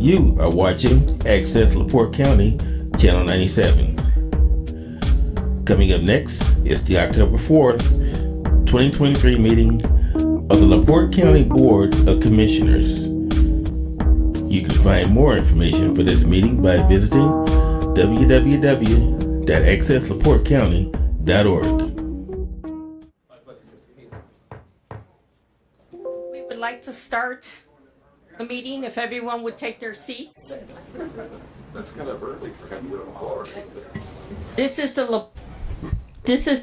You are watching Access LaPorte County, Channel 97. Coming up next is the October 4th, 2023 meeting of the LaPorte County Board of Commissioners. You can find more information for this meeting by visiting www.accesslaportecounty.org. We would like to start the meeting if everyone would take their seats. That's kind of early for him to go forward. This is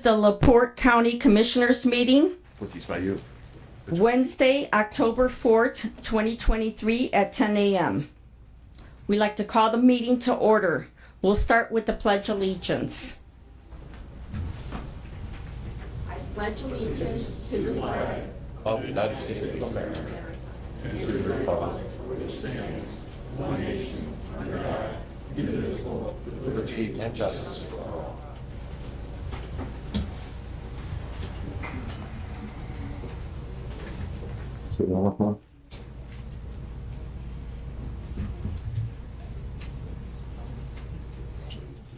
the LaPorte County Commissioners meeting, Put these by you. Wednesday, October 4th, 2023 at 10 a.m. We'd like to call the meeting to order. We'll start with the Pledge of Allegiance. I pledge allegiance to the flag Of the United States of America. And to the republic which stands one nation under God, indivisible, with liberty and justice for all.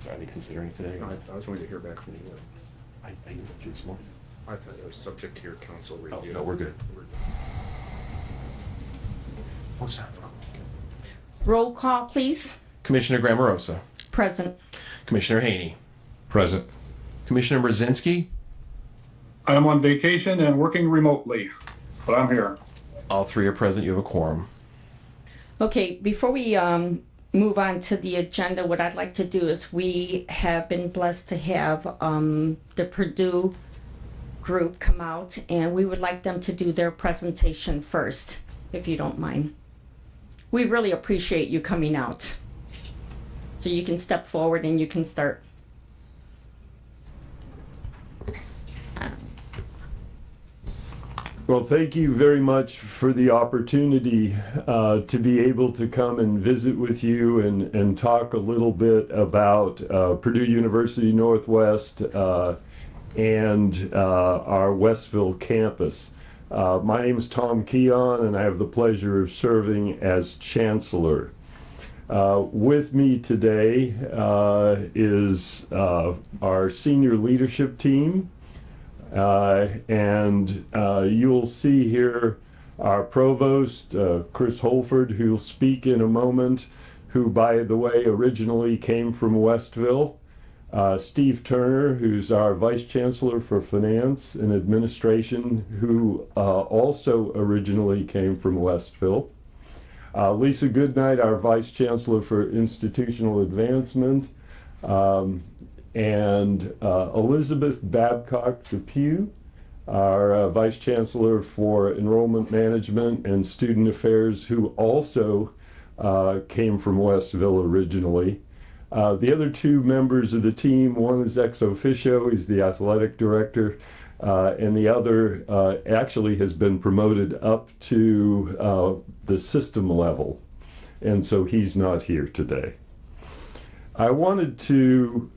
Are they considering today? I was waiting to hear back from you. I emailed you this morning. I thought it was subject to your council review. No, we're good. What's that? Roll call, please. Commissioner Grammarosa. Present. Commissioner Haney. Present. Commissioner Brzezinski. I'm on vacation and working remotely, but I'm here. All three are present. You have a quorum. Okay, before we move on to the agenda, what I'd like to do is we have been blessed to have the Purdue group come out, and we would like them to do their presentation first, if you don't mind. We really appreciate you coming out. So you can step forward and you can start. Well, thank you very much for the opportunity to be able to come and visit with you and talk a little bit about Purdue University Northwest and our Westville campus. My name is Tom Keon, and I have the pleasure of serving as Chancellor. With me today is our senior leadership team. And you'll see here our provost, Chris Holford, who'll speak in a moment, who, by the way, originally came from Westville. Steve Turner, who's our vice chancellor for finance and administration, who also originally came from Westville. Lisa Goodnight, our vice chancellor for institutional advancement. And Elizabeth Babcock Depew, our Vice Chancellor for Enrollment Management and Student Affairs, who also came from Westville originally. The other two members of the team, one is ex officio, he's the athletic director, and the other actually has been promoted up to the system level, and so he's not here today. I wanted to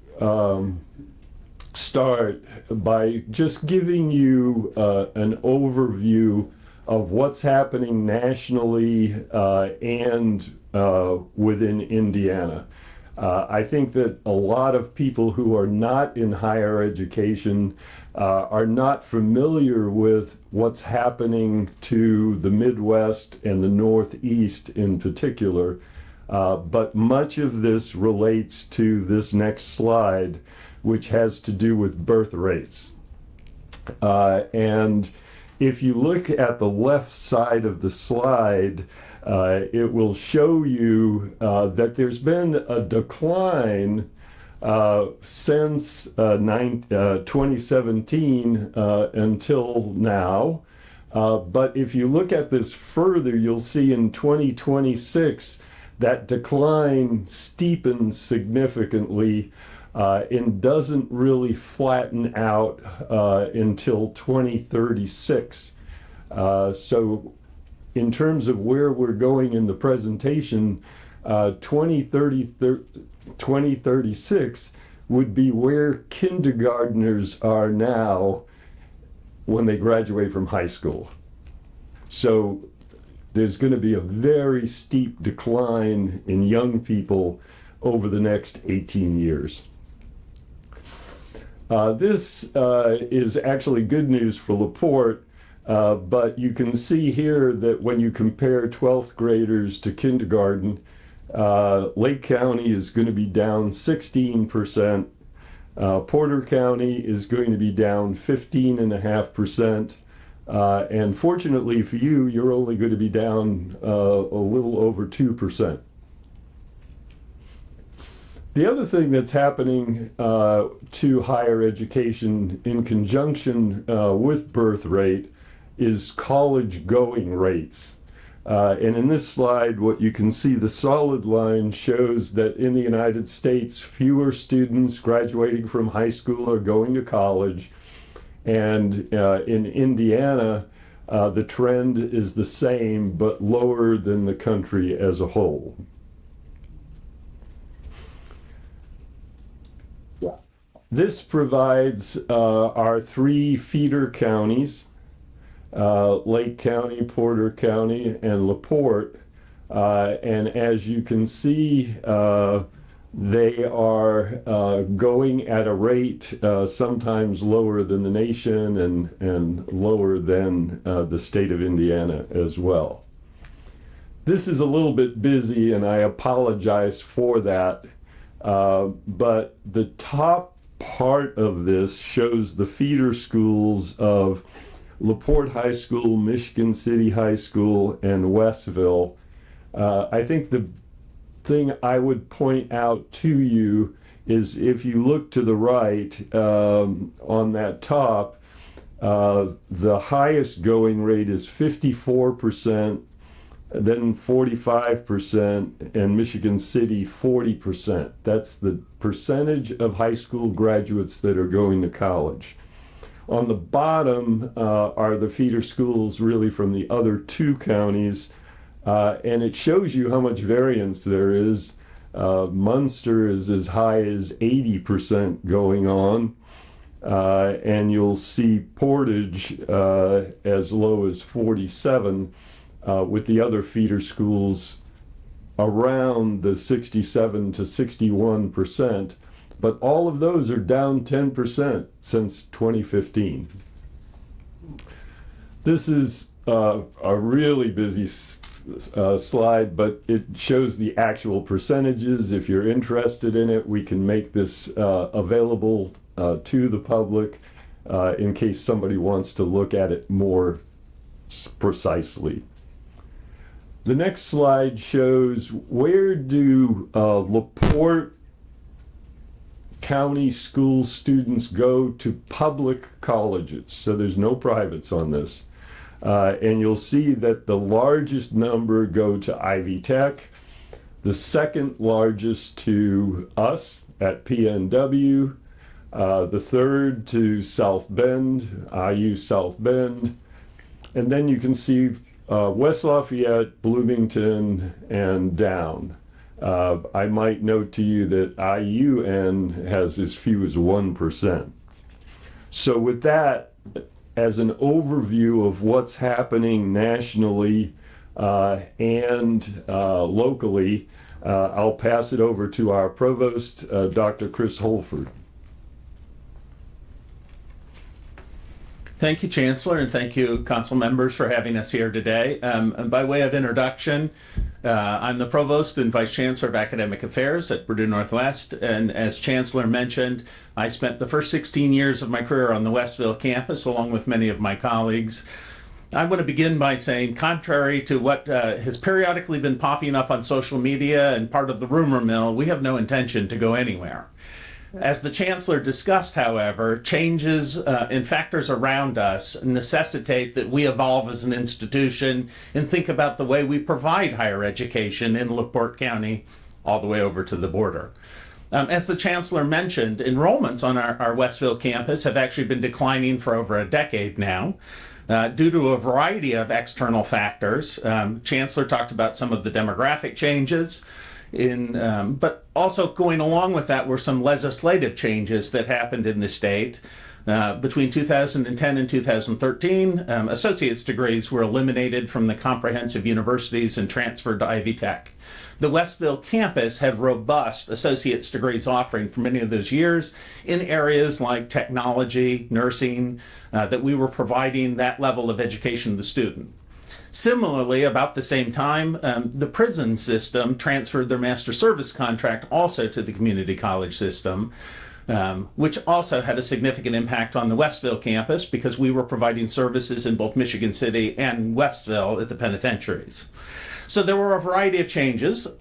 start by just giving you an overview of what's happening nationally and within Indiana. I think that a lot of people who are not in higher education are not familiar with what's happening to the Midwest and the Northeast in particular. But much of this relates to this next slide, which has to do with birth rates. And if you look at the left side of the slide, it will show you that there's been a decline since 2017 until now. But if you look at this further, you'll see in 2026, that decline steepens significantly and doesn't really flatten out until 2036. So in terms of where we're going in the presentation, 2036 would be where kindergartners are now when they graduate from high school. So there's going to be a very steep decline in young people over the next 18 years. This is actually good news for LaPorte, but you can see here that when you compare 12th graders to kindergarten, Lake County is going to be down 16%. Porter County is going to be down 15.5%. And fortunately for you, you're only going to be down a little over 2%. The other thing that's happening to higher education in conjunction with birth rate is college going rates. And in this slide, what you can see, the solid line shows that in the United States, fewer students graduating from high school are going to college. And in Indiana, the trend is the same, but lower than the country as a whole. This provides our three feeder counties, Lake County, Porter County, and LaPorte. And as you can see, they are going at a rate sometimes lower than the nation and lower than the state of Indiana as well. This is a little bit busy, and I apologize for that. But the top part of this shows the feeder schools of LaPorte High School, Michigan City High School, and Westville. I think the thing I would point out to you is if you look to the right on that top, the highest going rate is 54%, then 45%, and Michigan City 40%. That's the percentage of high school graduates that are going to college. On the bottom are the feeder schools really from the other two counties, and it shows you how much variance there is. Munster is as high as 80% going on, and you'll see Portage as low as 47%. With the other feeder schools around the 67 to 61%, but all of those are down 10% since 2015. This is a really busy slide, but it shows the actual percentages. If you're interested in it, we can make this available to the public in case somebody wants to look at it more precisely. The next slide shows where do LaPorte County school students go to public colleges. So there's no privates on this. And you'll see that the largest number go to Ivy Tech, the second largest to us at PNW, the third to South Bend, IU South Bend, and then you can see West Lafayette, Bloomington, and down. I might note to you that IUN has as few as 1%. So with that, as an overview of what's happening nationally and locally, I'll pass it over to our provost, Dr. Chris Holford. Thank you, Chancellor, and thank you, council members, for having us here today. And by way of introduction, I'm the Provost and Vice Chancellor of Academic Affairs at Purdue Northwest. And as Chancellor mentioned, I spent the first 16 years of my career on the Westville campus, along with many of my colleagues. I want to begin by saying, contrary to what has periodically been popping up on social media and part of the rumor mill, we have no intention to go anywhere. As the Chancellor discussed, however, changes in factors around us necessitate that we evolve as an institution and think about the way we provide higher education in LaPorte County all the way over to the border. As the Chancellor mentioned, enrollments on our Westville campus have actually been declining for over a decade now. Due to a variety of external factors. Chancellor talked about some of the demographic changes, but also going along with that were some legislative changes that happened in the state Between 2010 and 2013, associate's degrees were eliminated from the comprehensive universities and transferred to Ivy Tech. The Westville campus had robust associate's degrees offering for many of those years in areas like technology, nursing, that we were providing that level of education to the student. Similarly, about the same time, the prison system transferred their master service contract also to the community college system, which also had a significant impact on the Westville campus because we were providing services in both Michigan City and Westville at the penitentiaries. So there were a variety of changes,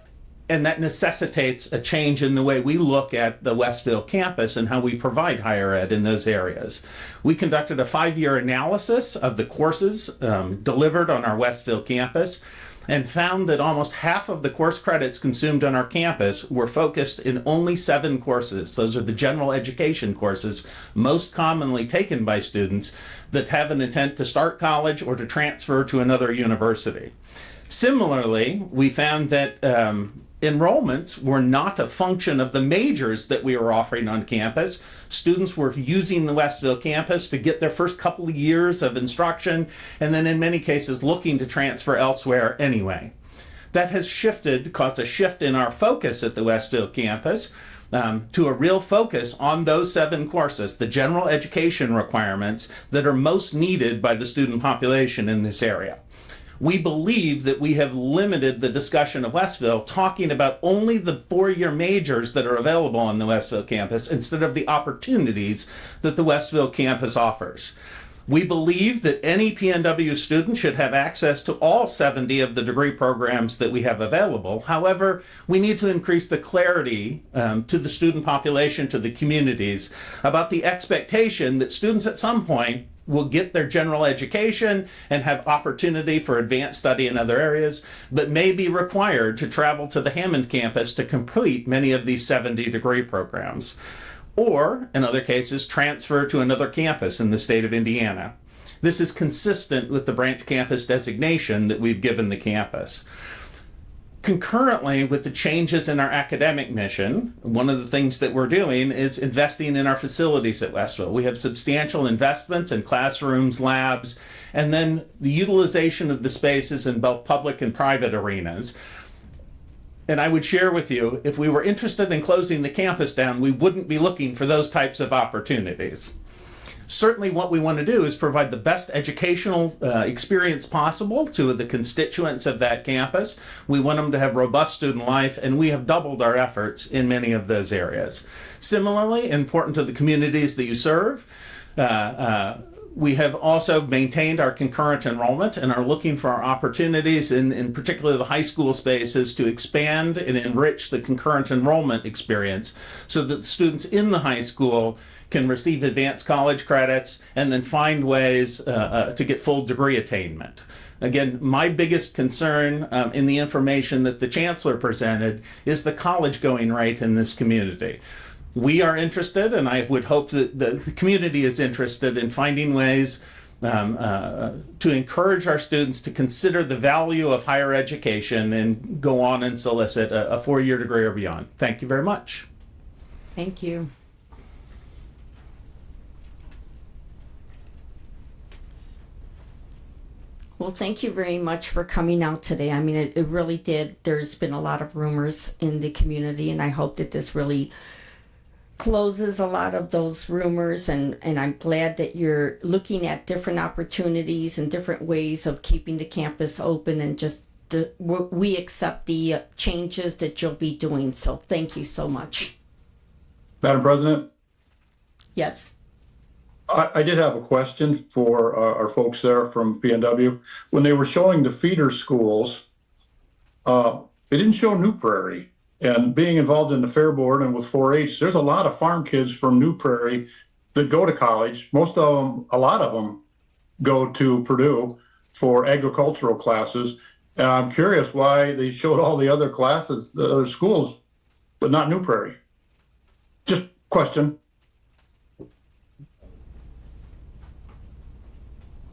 and that necessitates a change in the way we look at the Westville campus and how we provide higher ed in those areas. We conducted a 5-year analysis of the courses delivered on our Westville campus and found that almost half of the course credits consumed on our campus were focused in only 7 courses. Those are the general education courses most commonly taken by students that have an intent to start college or to transfer to another university. Similarly, we found that enrollments were not a function of the majors that we were offering on campus. Students were using the Westville campus to get their first couple of years of instruction, and then in many cases looking to transfer elsewhere anyway. That has shifted, caused a shift in our focus at the Westville campus to a real focus on those 7 courses, the general education requirements that are most needed by the student population in this area. We believe that we have limited the discussion of Westville talking about only the 4-year majors that are available on the Westville campus instead of the opportunities that the Westville campus offers. We believe that any PNW student should have access to all 70 of the degree programs that we have available. However, we need to increase the clarity to the student population, to the communities, about the expectation that students at some point will get their general education and have opportunity for advanced study in other areas, but may be required to travel to the Hammond campus to complete many of these 70 degree programs, or in other cases, transfer to another campus in the state of Indiana. This is consistent with the branch campus designation that we've given the campus. Concurrently with the changes in our academic mission, one of the things that we're doing is investing in our facilities at Westville. We have substantial investments in classrooms, labs, and then the utilization of the spaces in both public and private arenas. And I would share with you, if we were interested in closing the campus down, we wouldn't be looking for those types of opportunities. Certainly what we want to do is provide the best educational experience possible to the constituents of that campus. We want them to have robust student life, and we have doubled our efforts in many of those areas. Similarly, important to the communities that you serve, we have also maintained our concurrent enrollment and are looking for our opportunities in particular the high school spaces to expand and enrich the concurrent enrollment experience so that the students in the high school can receive advanced college credits and then find ways to get full degree attainment. Again, my biggest concern in the information that the chancellor presented is the college going rate in this community. We are interested, and I would hope that the community is interested in finding ways to encourage our students to consider the value of higher education and go on and solicit a 4-year degree or beyond. Thank you very much. Thank you. Well, thank you very much for coming out today. I mean, it really did. There's been a lot of rumors in the community, and I hope that this really closes a lot of those rumors, and I'm glad that you're looking at different opportunities and different ways of keeping the campus open, and just we accept the changes that you'll be doing. So thank you so much. Madam President, Yes. I did have a question for our folks there from PNW. When they were showing the feeder schools, they didn't show New Prairie. And being involved in the Fair Board and with 4-H, there's a lot of farm kids from New Prairie that go to college. Most of them, a lot of them, go to Purdue for agricultural classes. And I'm curious why they showed all the other classes, the other schools, but not New Prairie. Just question.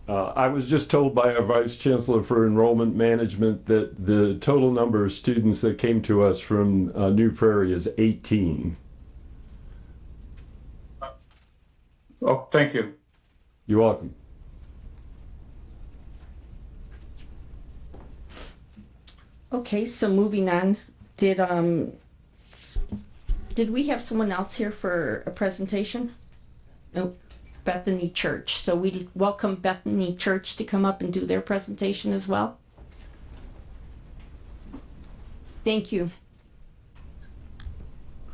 I was just told by our Vice Chancellor for Enrollment Management that the total number of students that came to us from New Prairie is 18. Oh, thank you. You're welcome. Okay, so moving on, did we have someone else here for a presentation? Nope, Bethany Church. So we welcome Bethany Church to come up and do their presentation as well. Thank you.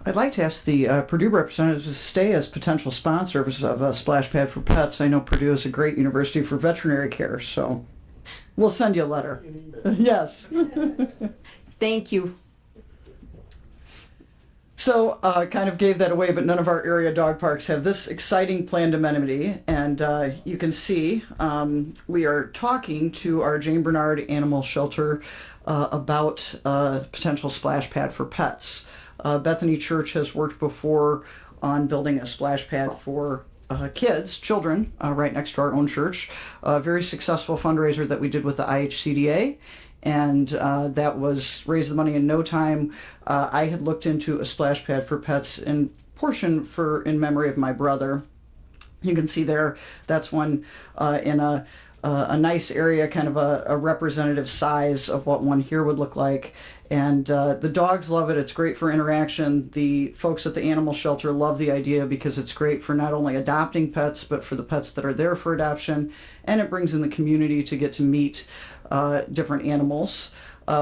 I'd like to ask the Purdue representatives to stay as potential sponsors of a splash pad for pets. I know Purdue is a great university for veterinary care, so we'll send you a letter. Yes. Thank you. So kind of gave that away, but none of our area dog parks have this exciting planned amenity. And you can see we are talking to our Jane Bernard Animal Shelter about potential splash pad for pets. Bethany Church has worked before on building a splash pad for children, right next to our own church. A very successful fundraiser that we did with the IHCDA. And that was raised the money in no time. I had looked into a splash pad for pets in portion in memory of my brother. You can see there, that's one in a nice area, kind of a representative size of what one here would look like. And the dogs love it. It's great for interaction. The folks at the animal shelter love the idea because it's great for not only adopting pets, but for the pets that are there for adoption. And it brings in the community to get to meet different animals.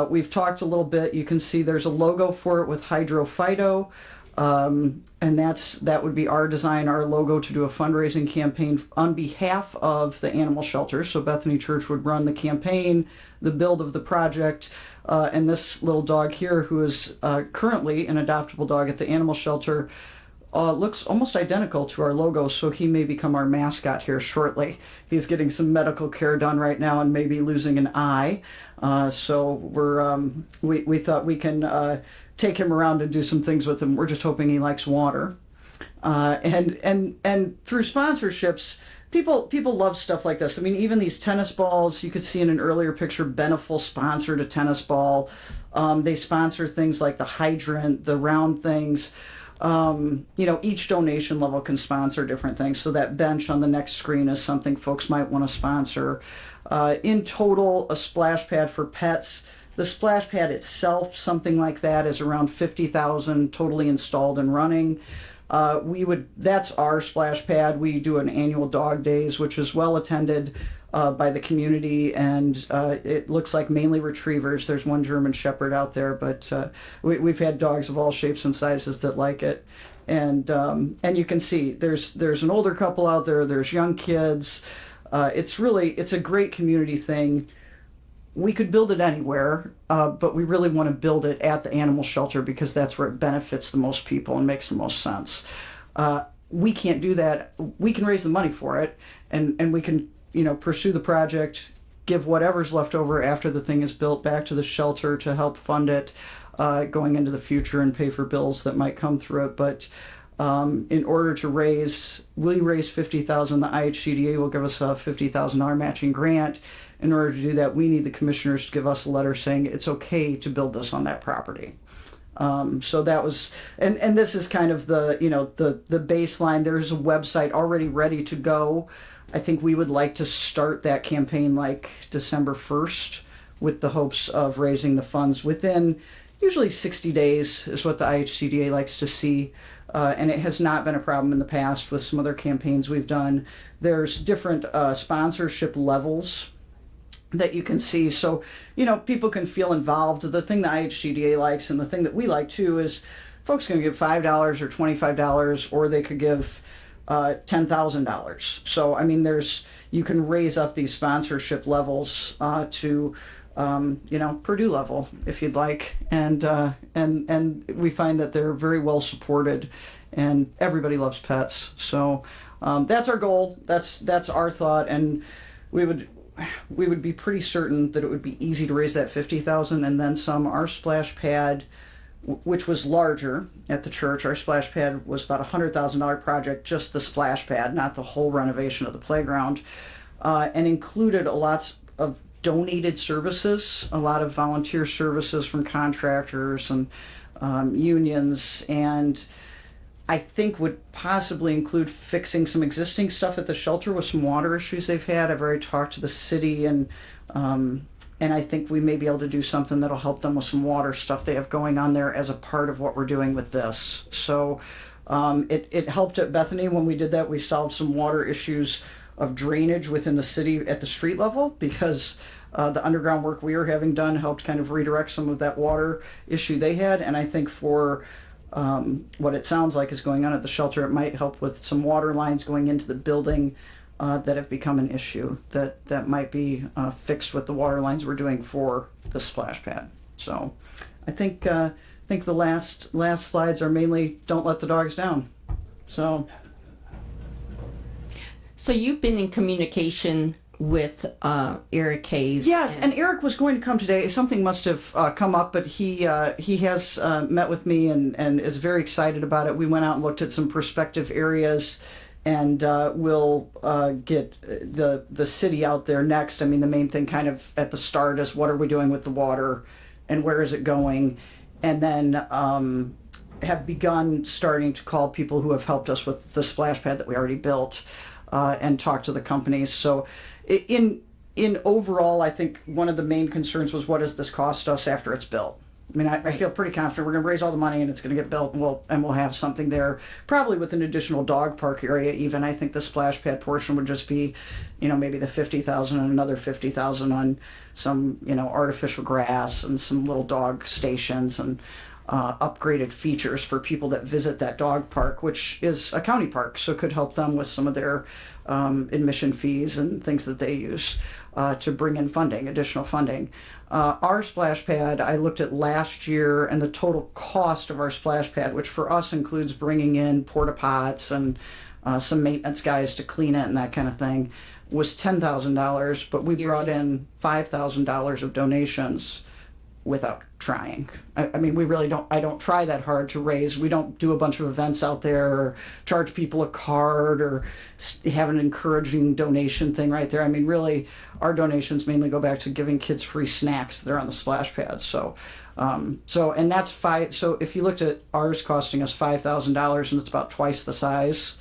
We've talked a little bit. You can see there's a logo for it with Hydrophyto. And that would be our design, our logo, to do a fundraising campaign on behalf of the animal shelter. So Bethany Church would run the campaign, the build of the project, and this little dog here, who is currently an adoptable dog at the animal shelter, looks almost identical to our logo, so he may become our mascot here shortly. He's getting some medical care done right now and maybe losing an eye. So we thought we can take him around and do some things with him. We're just hoping he likes water. And through sponsorships, people love stuff like this. I mean, even these tennis balls, you could see in an earlier picture, Beneful sponsored a tennis ball. They sponsor things like the hydrant, the round things. Each donation level can sponsor different things. So that bench on the next screen is something folks might want to sponsor. In total, a splash pad for pets, the splash pad itself, something like that, is around $50,000 totally installed and running. That's our splash pad. We do an annual dog days, which is well attended by the community, and it looks like mainly retrievers. There's one German Shepherd out there, but we've had dogs of all shapes and sizes that like it. And you can see there's an older couple out there. There's young kids. It's a great community thing. We could build it anywhere, but we really want to build it at the animal shelter because that's where it benefits the most people and makes the most sense. We can't do that. We can raise the money for it, and we can pursue the project, give whatever's left over after the thing is built back to the shelter to help fund it going into the future and pay for bills that might come through it. But in order to raise $50,000. The IHCDA will give us a $50,000 matching grant. In order to do that, we need the commissioners to give us a letter saying it's okay to build this on that property. So that was, and this is kind of the baseline. There's a website already ready to go. I think we would like to start that campaign like December 1st with the hopes of raising the funds within usually 60 days is what the IHCDA likes to see. And it has not been a problem in the past with some other campaigns we've done. There's different sponsorship levels that you can see. So, people can feel involved. The thing the IHCDA likes and the thing that we like too is folks can give $5 or $25, or they could give $10,000. So, I mean, you can raise up these sponsorship levels to Purdue level if you'd like, and we find that they're very well supported, and everybody loves pets. So that's our goal. That's our thought, and we would be pretty certain that it would be easy to raise that $50,000 and then some. Our splash pad, which was larger at the church, our splash pad was about $100,000 project, just the splash pad, not the whole renovation of the playground, and included a lot of donated services, a lot of volunteer services from contractors and unions, and I think would possibly include fixing some existing stuff at the shelter with some water issues they've had. I've already talked to the city, and I think we may be able to do something that'll help them with some water stuff they have going on there as a part of what we're doing with this. So it helped at Bethany when we did that. We solved some water issues of drainage within the city at the street level because the underground work we were having done helped kind of redirect some of that water issue they had. And I think for what it sounds like is going on at the shelter, it might help with some water lines going into the building that have become an issue that might be fixed with the water lines we're doing for the splash pad. So I think the last slides are mainly don't let the dogs down. So you've been in communication with Eric Hayes. yes, and Eric was going to come today. Something must have come up, but he has met with me and is very excited about it. We went out and looked at some prospective areas, and we'll get the city out there next. I mean, the main thing kind of at the start is what are we doing with the water and where is it going? And then have begun starting to call people who have helped us with the splash pad that we already built and talk to the companies. So in overall, I think one of the main concerns was what does this cost us after it's built? I mean, I feel pretty confident we're going to raise all the money and it's going to get built, and we'll have something there, probably with an additional dog park area. Even I think the splash pad portion would just be, maybe the 50,000 and another 50,000 on some, artificial grass and some little dog stations and upgraded features for people that visit that dog park, which is a county park, so it could help them with some of their admission fees and things that they use to bring in additional funding. Our splash pad, I looked at last year, and the total cost of our splash pad, which for us includes bringing in porta pots and some maintenance guys to clean it and that kind of thing, was $10,000, but we brought in $5,000 of donations without trying. I mean, we really don't, I don't try that hard to raise. We don't do a bunch of events out there or charge people a card or have an encouraging donation thing right there. I mean, really, our donations mainly go back to giving kids free snacks that are on the splash pads. So and that's so if you looked at ours costing us $5,000 and it's about twice the size,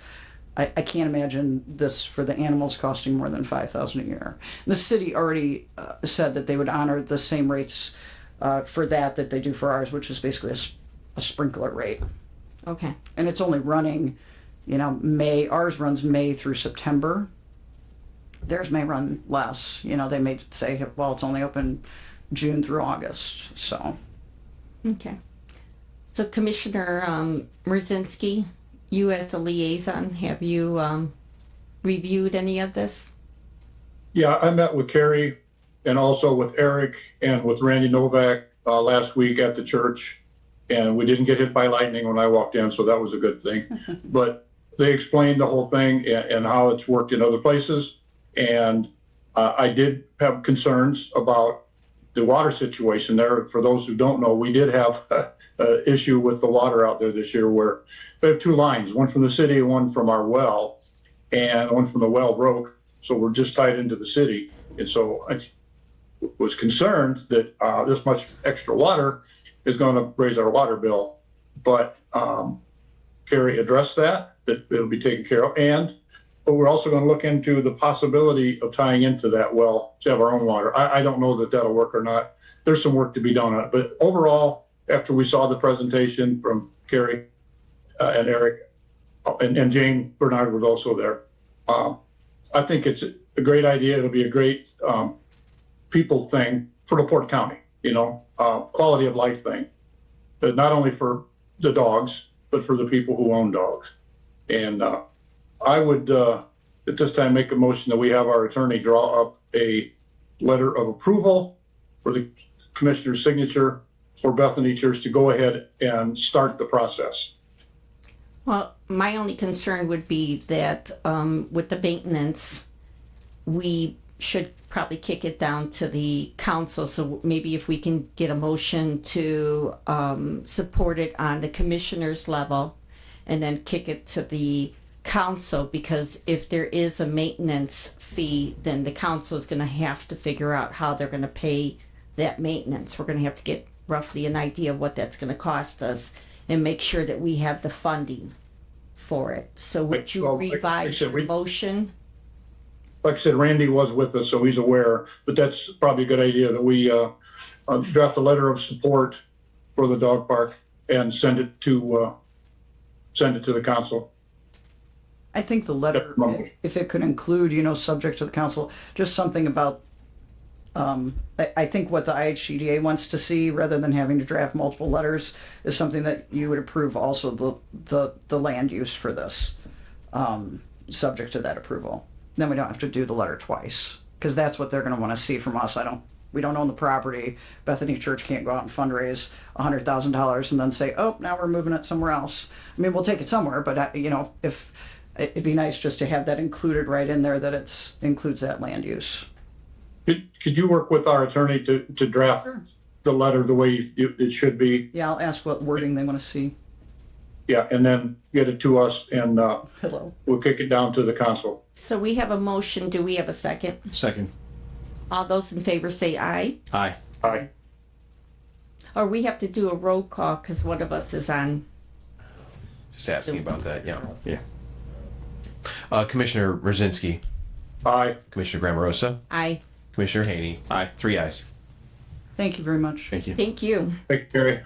I can't imagine this for the animals costing more than $5,000 a year. And the city already said that they would honor the same rates for that they do for ours, which is basically a sprinkler rate. Okay. And it's only running, May. Ours runs May through September. Theirs may run less. They may say, well, it's only open June through August. So. Okay. So Commissioner Mrzinski, you as a liaison, have you reviewed any of this? Yeah, I met with Carrie and also with Eric and with Randy Novak last week at the church. And we didn't get hit by lightning when I walked in, so that was a good thing. But they explained the whole thing and how it's worked in other places. And I did have concerns about the water situation there. For those who don't know, we did have an issue with the water out there this year where we have two lines, one from the city and one from our well, and one from the well broke. So we're just tied into the city. And so I was concerned that this much extra water is going to raise our water bill. But Carrie addressed that it'll be taken care of. But we're also going to look into the possibility of tying into that well to have our own water. I don't know that that'll work or not. There's some work to be done on it. But overall, after we saw the presentation from Carrie and Eric, and Jane Bernard was also there, I think it's a great idea. It'll be a great people thing for LaPorte County, quality of life thing, but not only for the dogs, but for the people who own dogs. And I would, at this time, make a motion that we have our attorney draw up a letter of approval for the commissioner's signature for Bethany Church to go ahead and start the process. Well, my only concern would be that with the maintenance, we should probably kick it down to the council. So maybe if we can get a motion to support it on the commissioner's level and then kick it to the council, because if there is a maintenance fee, then the council is going to have to figure out how they're going to pay that maintenance. We're going to have to get roughly an idea of what that's going to cost us and make sure that we have the funding for it. So would you Well, like I revise said, your motion? Like I said, Randy was with us, so he's aware, but that's probably a good idea that we draft a letter of support for the dog park and send it to the council. I think the letter, if it could include, you know, subject to the council, just something about, I think what the IHCDA wants to see, rather than having to draft multiple letters, is something that you would approve also the land use for this, subject to that approval. Then we don't have to do the letter twice, because that's what they're gonna wanna see from us. We don't own the property. Bethany Church can't go out and fundraise $100,000 and then say, oh, now we're moving it somewhere else. I mean, we'll take it somewhere, but you know, if, it'd be nice just to have that included right in there, that it includes that land use. Could you work with our attorney to draft the letter the way it should be? Yeah, I'll ask what wording they wanna see. Yeah, and then get it to us, and Hello. we'll kick it down to the council. So we have a motion. Do we have a second? Second. All those in favor say aye. Aye. Aye. Or we have to do a roll call because one of us is on. Just asking about that, yeah. Yeah. Commissioner Brzezinski, Aye. Commissioner Grammarosa, Aye. Commissioner Haney. Aye. 3 ayes. Thank you very much. Thank you. Thank you. Thank you, Gary.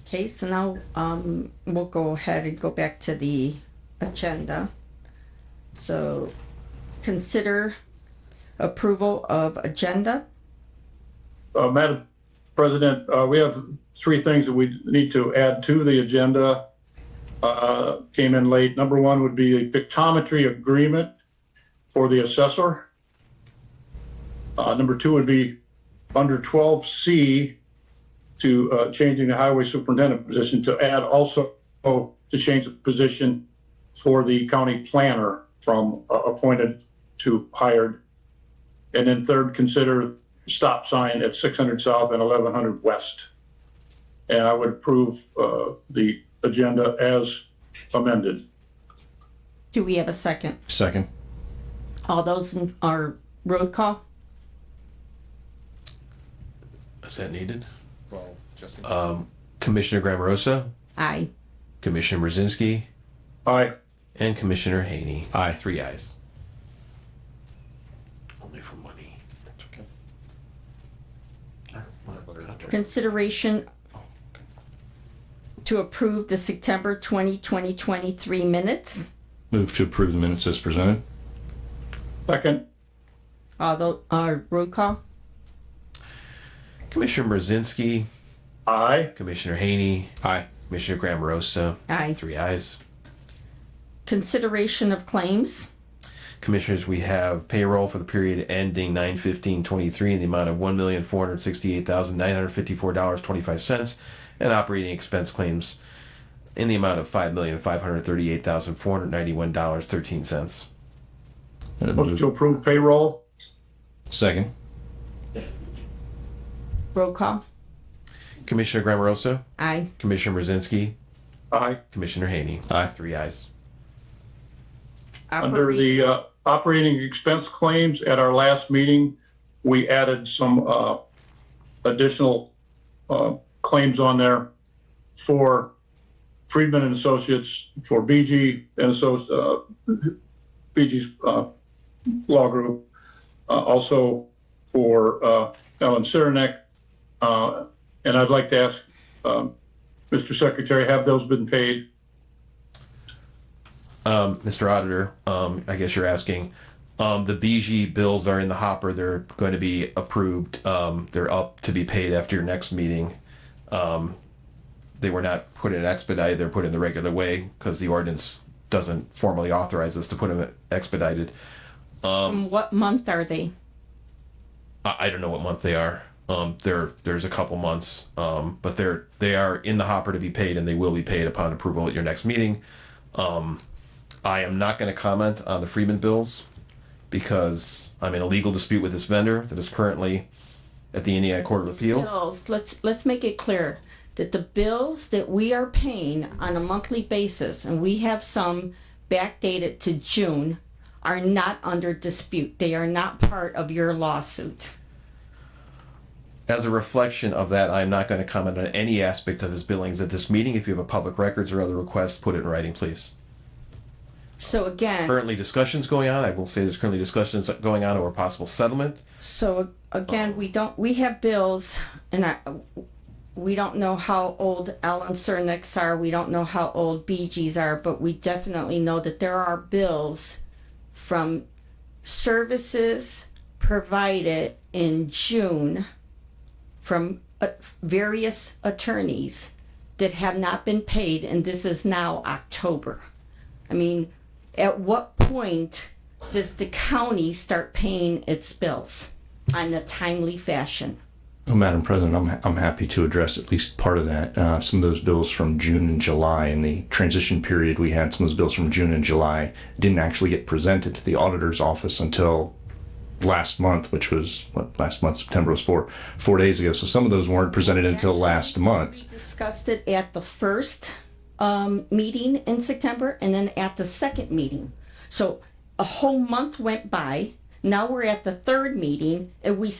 Okay, so now we'll go ahead and go back to the agenda. So consider approval of agenda. Madam President, we have 3 things that we need to add to the agenda. Came in late. Number 1 would be a pictometry agreement for the assessor. Number 2 would be under 12C to changing the highway superintendent position to add also to change the position for the county planner from appointed to hired. And then 3rd, consider stop sign at 600 South and 1100 West. And I would approve the agenda as amended. Do we have a second? Second. All those in our roll call? Is that needed? Well, Justin. Commissioner Grammarosa, Aye. Commissioner Brzezinski, Aye. and Commissioner Haney. Aye. 3 ayes. Only for money. That's okay. Consideration to approve the September 2023 minutes. Move to approve the minutes as presented. Second. All those, our roll call? Commissioner Brzezinski, Aye. Commissioner Haney, Aye. Commissioner Grammarosa. Aye. 3 ayes. Consideration of claims. Commissioners, we have payroll for the period ending 9/15/23 in the amount of $1,468,954.25 and operating expense claims in the amount of $5,538,491.13. Motion to approve payroll. Second. Roll call? Commissioner Grammarosa, Aye. Commissioner Brzezinski, Aye. Commissioner Haney. Aye. 3 ayes. Under the operating expense claims at our last meeting, we added some additional claims on there for Friedman and Associates, for BG and BG's law group, also for Ellen Cyranek. And I'd like to ask Mr. Secretary, have those been paid? Mr. Auditor, I guess you're asking, the BG bills are in the hopper. They're going to be approved. They're up to be paid after your next meeting. They were not put in expedited. They're put in the regular way because the ordinance doesn't formally authorize us to put them expedited. From what month are they? I don't know what month they are. There's a couple months, but they are in the hopper to be paid, and they will be paid upon approval at your next meeting. I am not going to comment on the Freeman bills because I'm in a legal dispute with this vendor that is currently at the Indiana Court of Appeals. Bills, let's make it clear that the bills that we are paying on a monthly basis, and we have some backdated to June, are not under dispute. They are not part of your lawsuit. As a reflection of that, I'm not going to comment on any aspect of his billings at this meeting. If you have a public records or other requests, put it in writing, please. So again, Currently discussions going on. I will say there's currently discussions going on over possible settlement. we have bills, and we don't know how old Alan Cernick's are, we don't know how old BG's are, but we definitely know that there are bills from services provided in June from various attorneys that have not been paid, and this is now October. I mean, at what point does the county start paying its bills on a timely fashion? Well, Madam President, I'm happy to address at least part of that. Some of those bills from June and July, in the transition period, we had some of those bills from June and July didn't actually get presented to the auditor's office until last month, which was last month, September was four days ago. So some of those weren't presented until last month. We discussed it at the first meeting in September and then at the second meeting. So a whole month went by. Now we're at the third meeting and we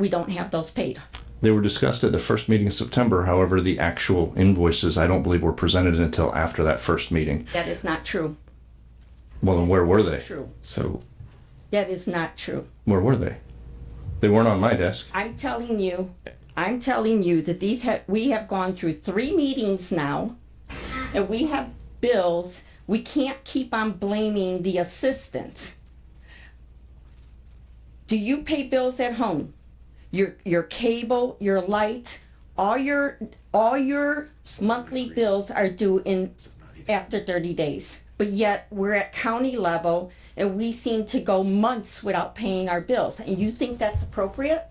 don't have those paid. They were discussed at the first meeting in September. However, the actual invoices, I don't believe, were presented until after that first meeting. That is not true. Well, then where were they? True. So That is not true. Where were they? They weren't on my desk. I'm telling you that we have gone through 3 meetings now, and we have bills. We can't keep on blaming the assistant. Do you pay bills at home? Your cable, your light, all your monthly bills are due in after 30 days. But yet we're at county level and we seem to go months without paying our bills. And you think that's appropriate?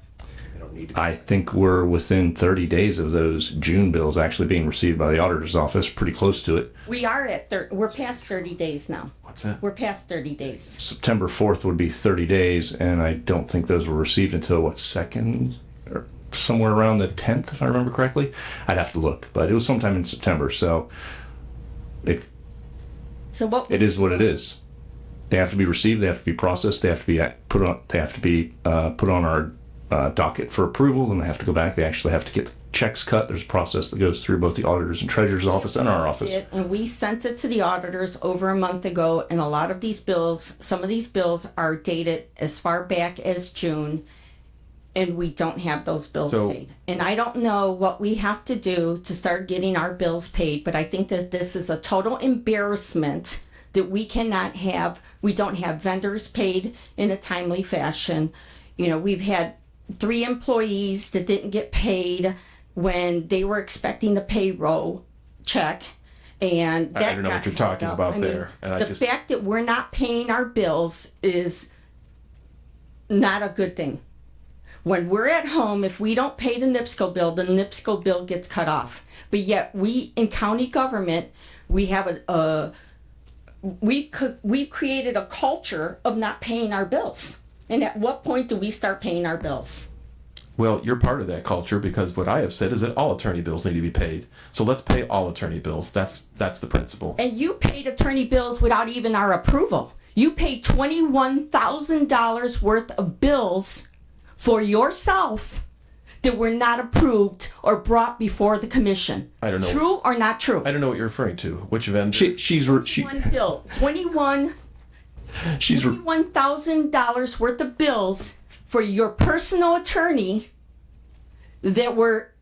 I think we're within 30 days of those June bills actually being received by the auditor's office, pretty close to it. We are at we're past 30 days now. what's that? We're past 30 days. September 4th would be 30 days, and I don't think those were received until, what, 2nd? Or somewhere around the 10th, if I remember correctly. I'd have to look, but it was sometime in September, so it is what it is. They have to be received, they have to be processed, they have to be put on our docket for approval, and they have to go back. They actually have to get the checks cut. There's a process that goes through both the auditor's and treasurer's office and our office. And we sent it to the auditors over a month ago, and a lot of these bills, some of these bills are dated as far back as June, and we don't have those bills paid. And I don't know what we have to do to start getting our bills paid, but I think that this is a total embarrassment that we don't have vendors paid in a timely fashion. You know, we've had 3 employees that didn't get paid when they were expecting the payroll check, and that I don't know what you're talking about there. And the fact that we're not paying our bills is not a good thing. When we're at home, if we don't pay the NIPSCO bill, the NIPSCO bill gets cut off. But yet we in county government, we have we've created a culture of not paying our bills. And at what point do we start paying our bills? Well, you're part of that culture, because what I have said is that all attorney bills need to be paid. So let's pay all attorney bills. That's the principle. And you paid attorney bills without even our approval. You paid $21,000 worth of bills for yourself that were not approved or brought before the commission. I don't know. True or not true? I don't know what you're referring to. Which vendor? One bill. $21,000 worth of bills for your personal attorney that were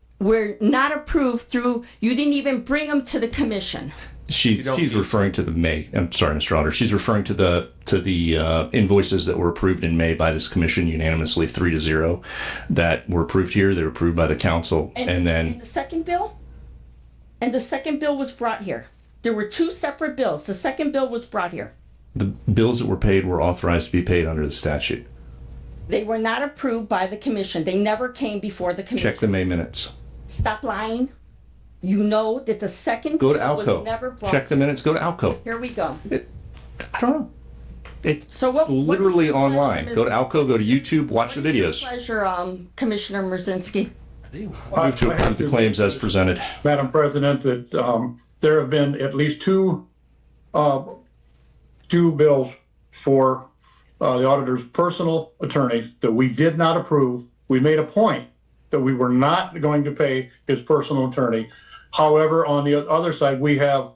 not approved through, you didn't even bring them to the commission. She's referring to the May. I'm sorry, Mr. Otter. She's referring to the invoices that were approved in May by this commission unanimously, 3-0, that were approved here. They were approved by the council, and then the second bill. And the second bill was brought here. There were 2 separate bills. The second bill was brought here. the bills that were paid were authorized to be paid under the statute. They were not approved by the commission. They never came before the commission. Check the May minutes. Stop lying. You know that the second Go to bill was Alco. never brought. Check the minutes. Go to Alco. Here we go. I don't know. It's What literally is your online. pleasure, Go to Alco. Go to YouTube. Watch the What is your videos. pleasure, Commissioner Merzinski. Move to approve the claims as presented. Madam President, that there have been at least two bills for the auditor's personal attorney that we did not approve. We made a point that we were not going to pay his personal attorney. However, on the other side, we have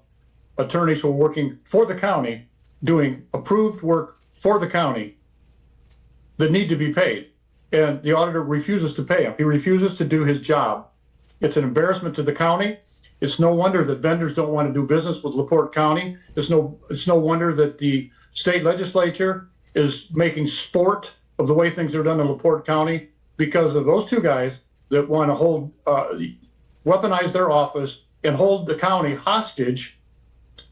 attorneys who are working for the county, doing approved work for the county that need to be paid. And the auditor refuses to pay him. He refuses to do his job. It's an embarrassment to the county. It's no wonder that vendors don't want to do business with LaPorte County. It's no wonder that the state legislature is making sport of the way things are done in LaPorte County because of those two guys that want to hold, weaponize their office and hold the county hostage.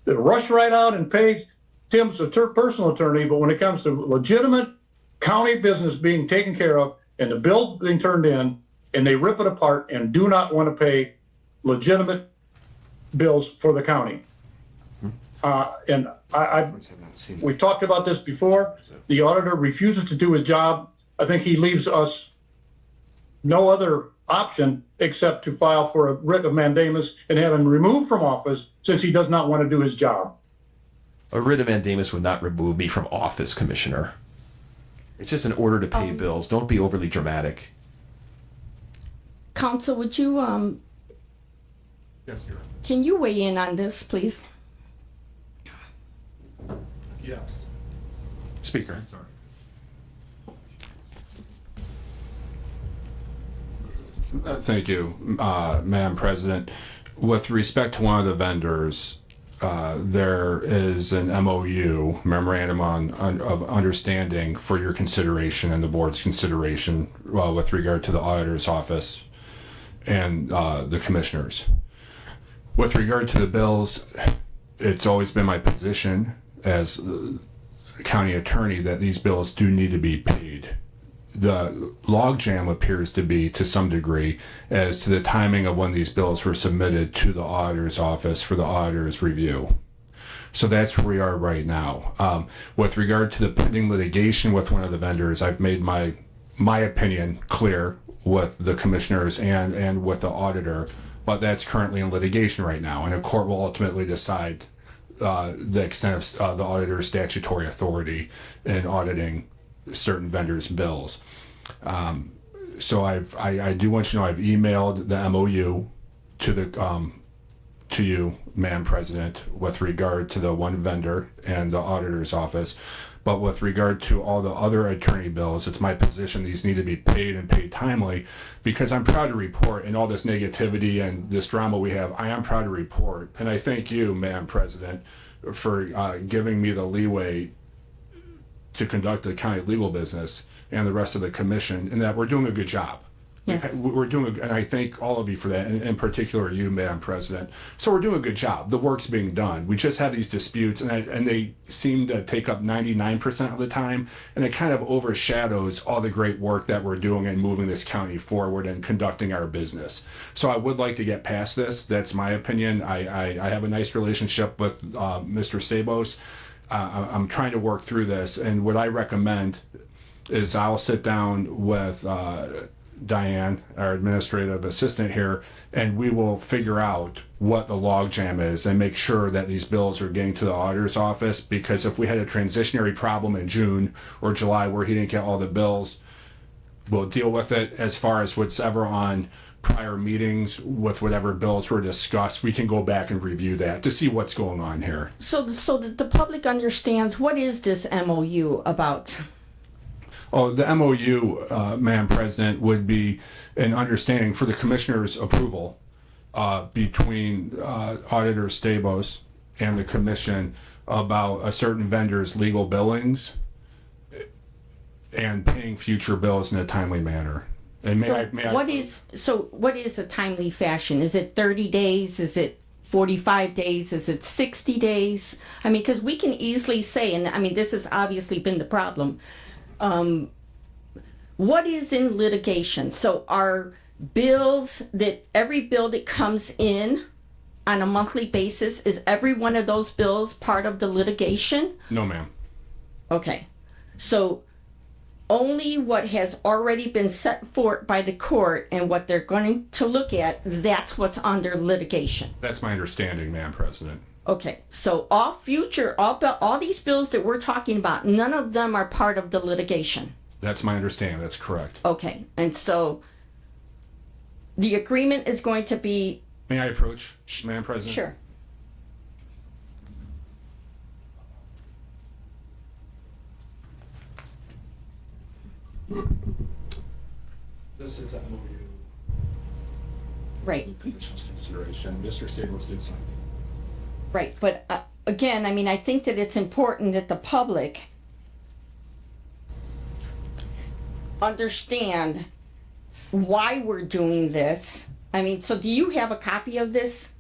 They rush right out and pay Tim's personal attorney, but when it comes to legitimate county business being taken care of and the bill being turned in, and they rip it apart and do not want to pay legitimate bills for the county. And we've talked about this before. The auditor refuses to do his job. I think he leaves us no other option except to file for a writ of mandamus and have him removed from office since he does not want to do his job. A writ of mandamus would not remove me from office, Commissioner. It's just an order to pay bills. Don't be overly dramatic. Counsel, would you, Yes, Your Honor. can you weigh in on this, please? Yes. Speaker. Sorry. Thank you, Madam President. With respect to one of the vendors, there is an MOU, Memorandum of Understanding, for your consideration and the board's consideration with regard to the auditor's office and the commissioners. With regard to the bills, it's always been my position as county attorney that these bills do need to be paid. The logjam appears to be, to some degree, as to the timing of when these bills were submitted to the auditor's office for the auditor's review. So that's where we are right now. With regard to the pending litigation with one of the vendors, I've made my opinion clear with the commissioners and with the auditor, but that's currently in litigation right now, and a court will ultimately decide the extent of the auditor's statutory authority in auditing certain vendors' bills. So I do want you to know I've emailed the MOU to you, Madam President, with regard to the one vendor and the auditor's office. But with regard to all the other attorney bills, it's my position these need to be paid and paid timely, because I'm proud to report, in all this negativity and this drama we have, I am proud to report, and I thank you, Madam President, for giving me the leeway to conduct the county legal business and the rest of the commission, and that we're doing a good job. Yes. We're doing, and I thank all of you for that, and in particular you, Madam President. So we're doing a good job. The work's being done. We just have these disputes, and they seem to take up 99% of the time, and it kind of overshadows all the great work that we're doing in moving this county forward and conducting our business. So I would like to get past this. That's my opinion. I have a nice relationship with Mr. Stabos. I'm trying to work through this, and what I recommend is I'll sit down with Diane, our administrative assistant here, and we will figure out what the logjam is and make sure that these bills are getting to the auditor's office, because if we had a transitionary problem in June or July where he didn't get all the bills, we'll deal with it. As far as what's ever on prior meetings with whatever bills were discussed, we can go back and review that to see what's going on here. So that the public understands, what is this MOU about? Oh, the MOU, Madam President, would be an understanding for the commissioner's approval between Auditor Stabos and the commission about a certain vendor's legal billings and paying future bills in a timely manner. And What is a timely fashion? Is it 30 days? Is it 45 days? Is it 60 days? I mean, because we can easily say, and I mean, this has obviously been the problem. What is in litigation? So are bills that every bill that comes in on a monthly basis, is every one of those bills part of the litigation? No, ma'am. Okay. So only what has already been set forth by the court and what they're going to look at, that's what's under litigation. That's my understanding, Madam President. Okay, so all these bills that we're talking about, none of them are part of the litigation. That's my understanding. That's correct. Okay, and so the agreement is going to be, May I approach, Madam President? sure. This is MOU. Right. Consideration. Mr. Staples did sign. Right, but again, I mean, I think that it's important that the public understand why we're doing this. I mean, so do you have a copy of this?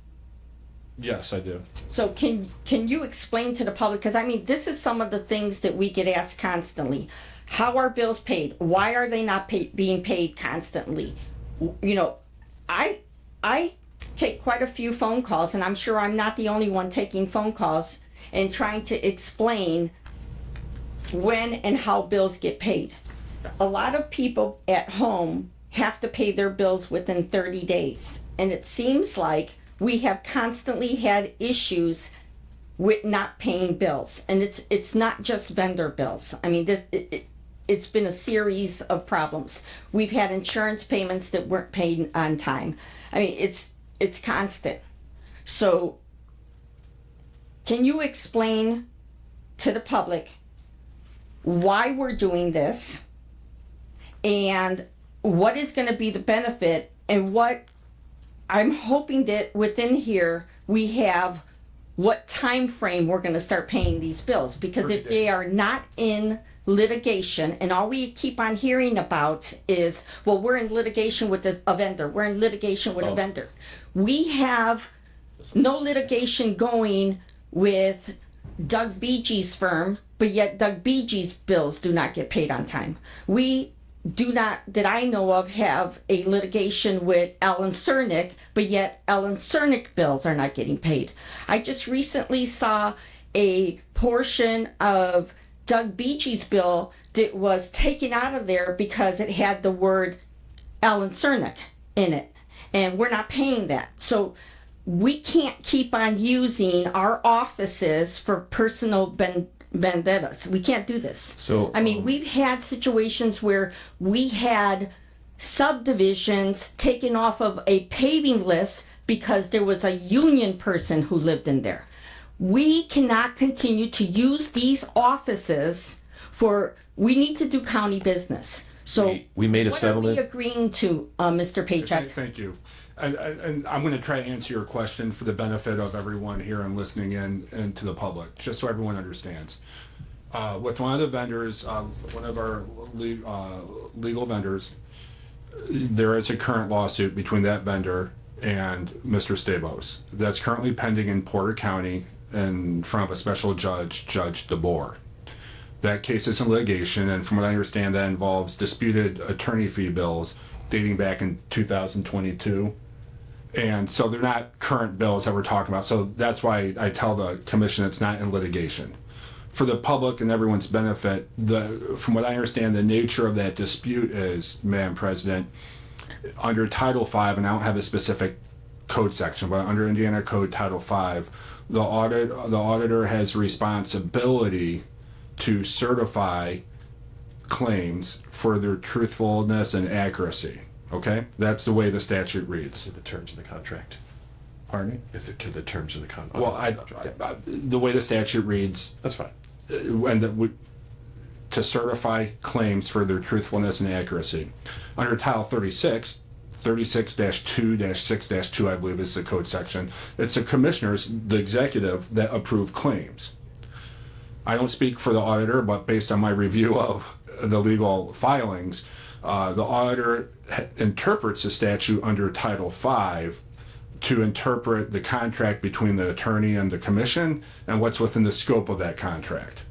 Yes, I do. So can you explain to the public, because I mean, this is some of the things that we get asked constantly. How are bills paid? Why are they not being paid constantly? You know, I take quite a few phone calls, and I'm sure I'm not the only one taking phone calls and trying to explain when and how bills get paid. A lot of people at home have to pay their bills within 30 days. And it seems like we have constantly had issues with not paying bills. And it's not just vendor bills. I mean, it's been a series of problems. We've had insurance payments that weren't paid on time. I mean, it's constant. So can you explain to the public why we're doing this and what is going to be the benefit, and what I'm hoping that within here we have what time frame we're going to start paying these bills, because if they are not in litigation, and all we keep on hearing about is, well, we're in litigation with a vendor, we're in litigation with a vendor. We have no litigation going with Doug Beegee's firm, but yet Doug Beegee's bills do not get paid on time. We do not, that I know of, have a litigation with Ellen Cernick, but yet Ellen Cernick bills are not getting paid. I just recently saw a portion of Doug Beegee's bill that was taken out of there because it had the word Ellen Cernick in it, and we're not paying that. So we can't keep on using our offices for personal vendettas. We can't do this. So, I mean, we've had situations where we had subdivisions taken off of a paving list because there was a union person who lived in there. We cannot continue to use these offices we need to do county business. So we made a what settlement. are we agreeing to, Mr. Paycheck? Thank you. And I'm going to try to answer your question for the benefit of everyone here and listening in and to the public, just so everyone understands. With one of the vendors, one of our legal vendors, there is a current lawsuit between that vendor and Mr. Stabos that's currently pending in Porter County in front of a special judge, Judge DeBoer. That case is in litigation, and from what I understand, that involves disputed attorney fee bills dating back in 2022. And so they're not current bills that we're talking about. So that's why I tell the commission it's not in litigation. For the public and everyone's benefit, from what I understand, the nature of that dispute is, Madam President, under Title V, and I don't have a specific code section, but under Indiana Code Title V, the auditor has responsibility to certify claims for their truthfulness and accuracy. Okay, that's the way the statute reads. To the terms of the contract. Pardon me? If to the terms of the contract. Well, the way the statute reads, That's fine. to certify claims for their truthfulness and accuracy. Under Title 36-2-6-2, I believe is the code section. It's the commissioners, the executive, that approve claims. I don't speak for the auditor, but based on my review of the legal filings, the auditor interprets the statute under Title V to interpret the contract between the attorney and the commission and what's within the scope of that contract.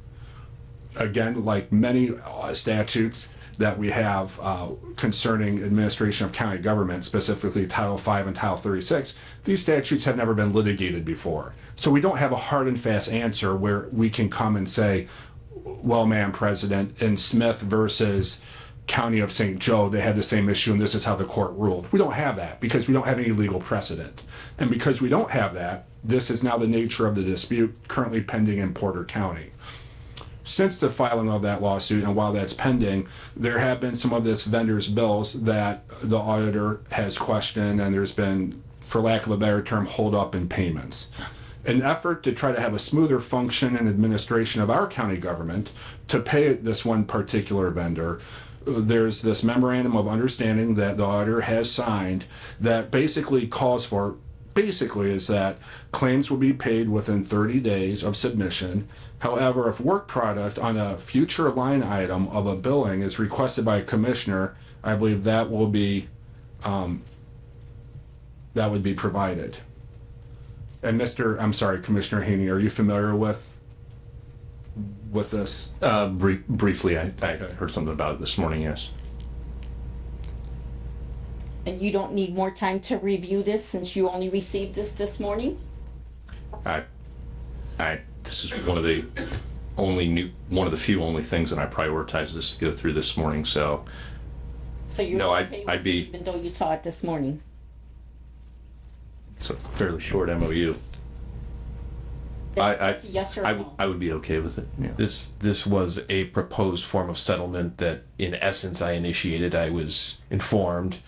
Again, like many statutes that we have concerning administration of county government, specifically Title V and Title 36, these statutes have never been litigated before. So we don't have a hard and fast answer where we can come and say, well, Madam President, in Smith versus County of St. Joe, they had the same issue and this is how the court ruled. We don't have that because we don't have any legal precedent. And because we don't have that, this is now the nature of the dispute currently pending in Porter County. since the filing of that lawsuit and while that's pending, there have been some of this vendor's bills that the auditor has questioned, and there's been, for lack of a better term, hold up in payments. An effort to try to have a smoother function and administration of our county government to pay this one particular vendor, there's this memorandum of understanding that the auditor has signed that basically calls for, is that claims will be paid within 30 days of submission. However, if work product on a future line item of a billing is requested by a commissioner, I believe that will be, that would be provided. And Commissioner Haney, are you familiar with this? Briefly, I heard something about it this morning, yes. And you don't need more time to review this since you only received this morning? This is one of the few things that I prioritized this to go through this morning, so. So you're No, okay with it even though you saw it this morning? It's a fairly short MOU. That's a yes or no? I would be okay with it, yeah. This was a proposed form of settlement that, in essence, I initiated. I was informed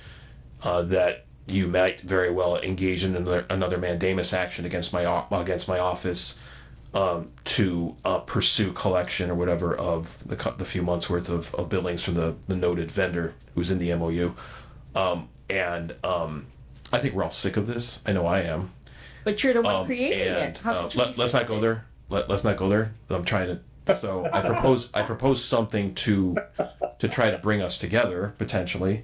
that you might very well engage in another mandamus action against my office to pursue collection or whatever of the few months worth of billings from the noted vendor who's in the MOU. I think we're all sick of this. I know I am. But you're the one creating it. How could you be let's sick not go of it? there. Let's not go there. I'm trying to. So I propose something to try to bring us together potentially,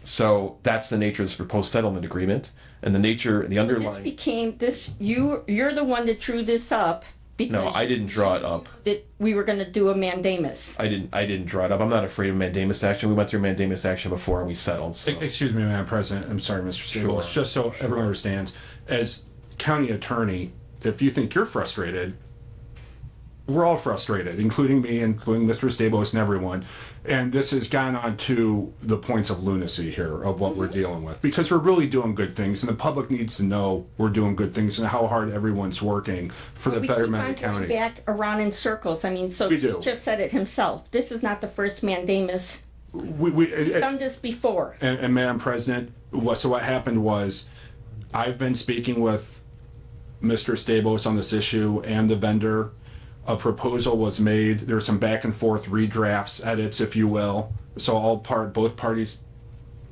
so that's the nature of this proposed settlement agreement, and the This underlying. became this. You're the one that drew this up because No, I didn't draw it up. that we were going to do a mandamus. I didn't draw it up. I'm not afraid of mandamus action. We went through mandamus action before and we settled. So. Excuse me, Madam President. I'm sorry, Mr. Stables. Just so everyone understands, as county attorney, if you think you're frustrated, we're all frustrated, including me, including Mr. Stables and everyone. And this has gone on to the points of lunacy here of what we're dealing with, because we're really doing good things, and the public needs to know we're doing good things and how hard everyone's working for the betterment of the county. We keep on going back around in circles. I mean, so We he do. just said it himself. This is not the first mandamus. We've Done this before. And Madam President, what happened was, I've been speaking with Mr. Stables on this issue and the vendor. A proposal was made. There's some back and forth redrafts, edits, if you will. So both parties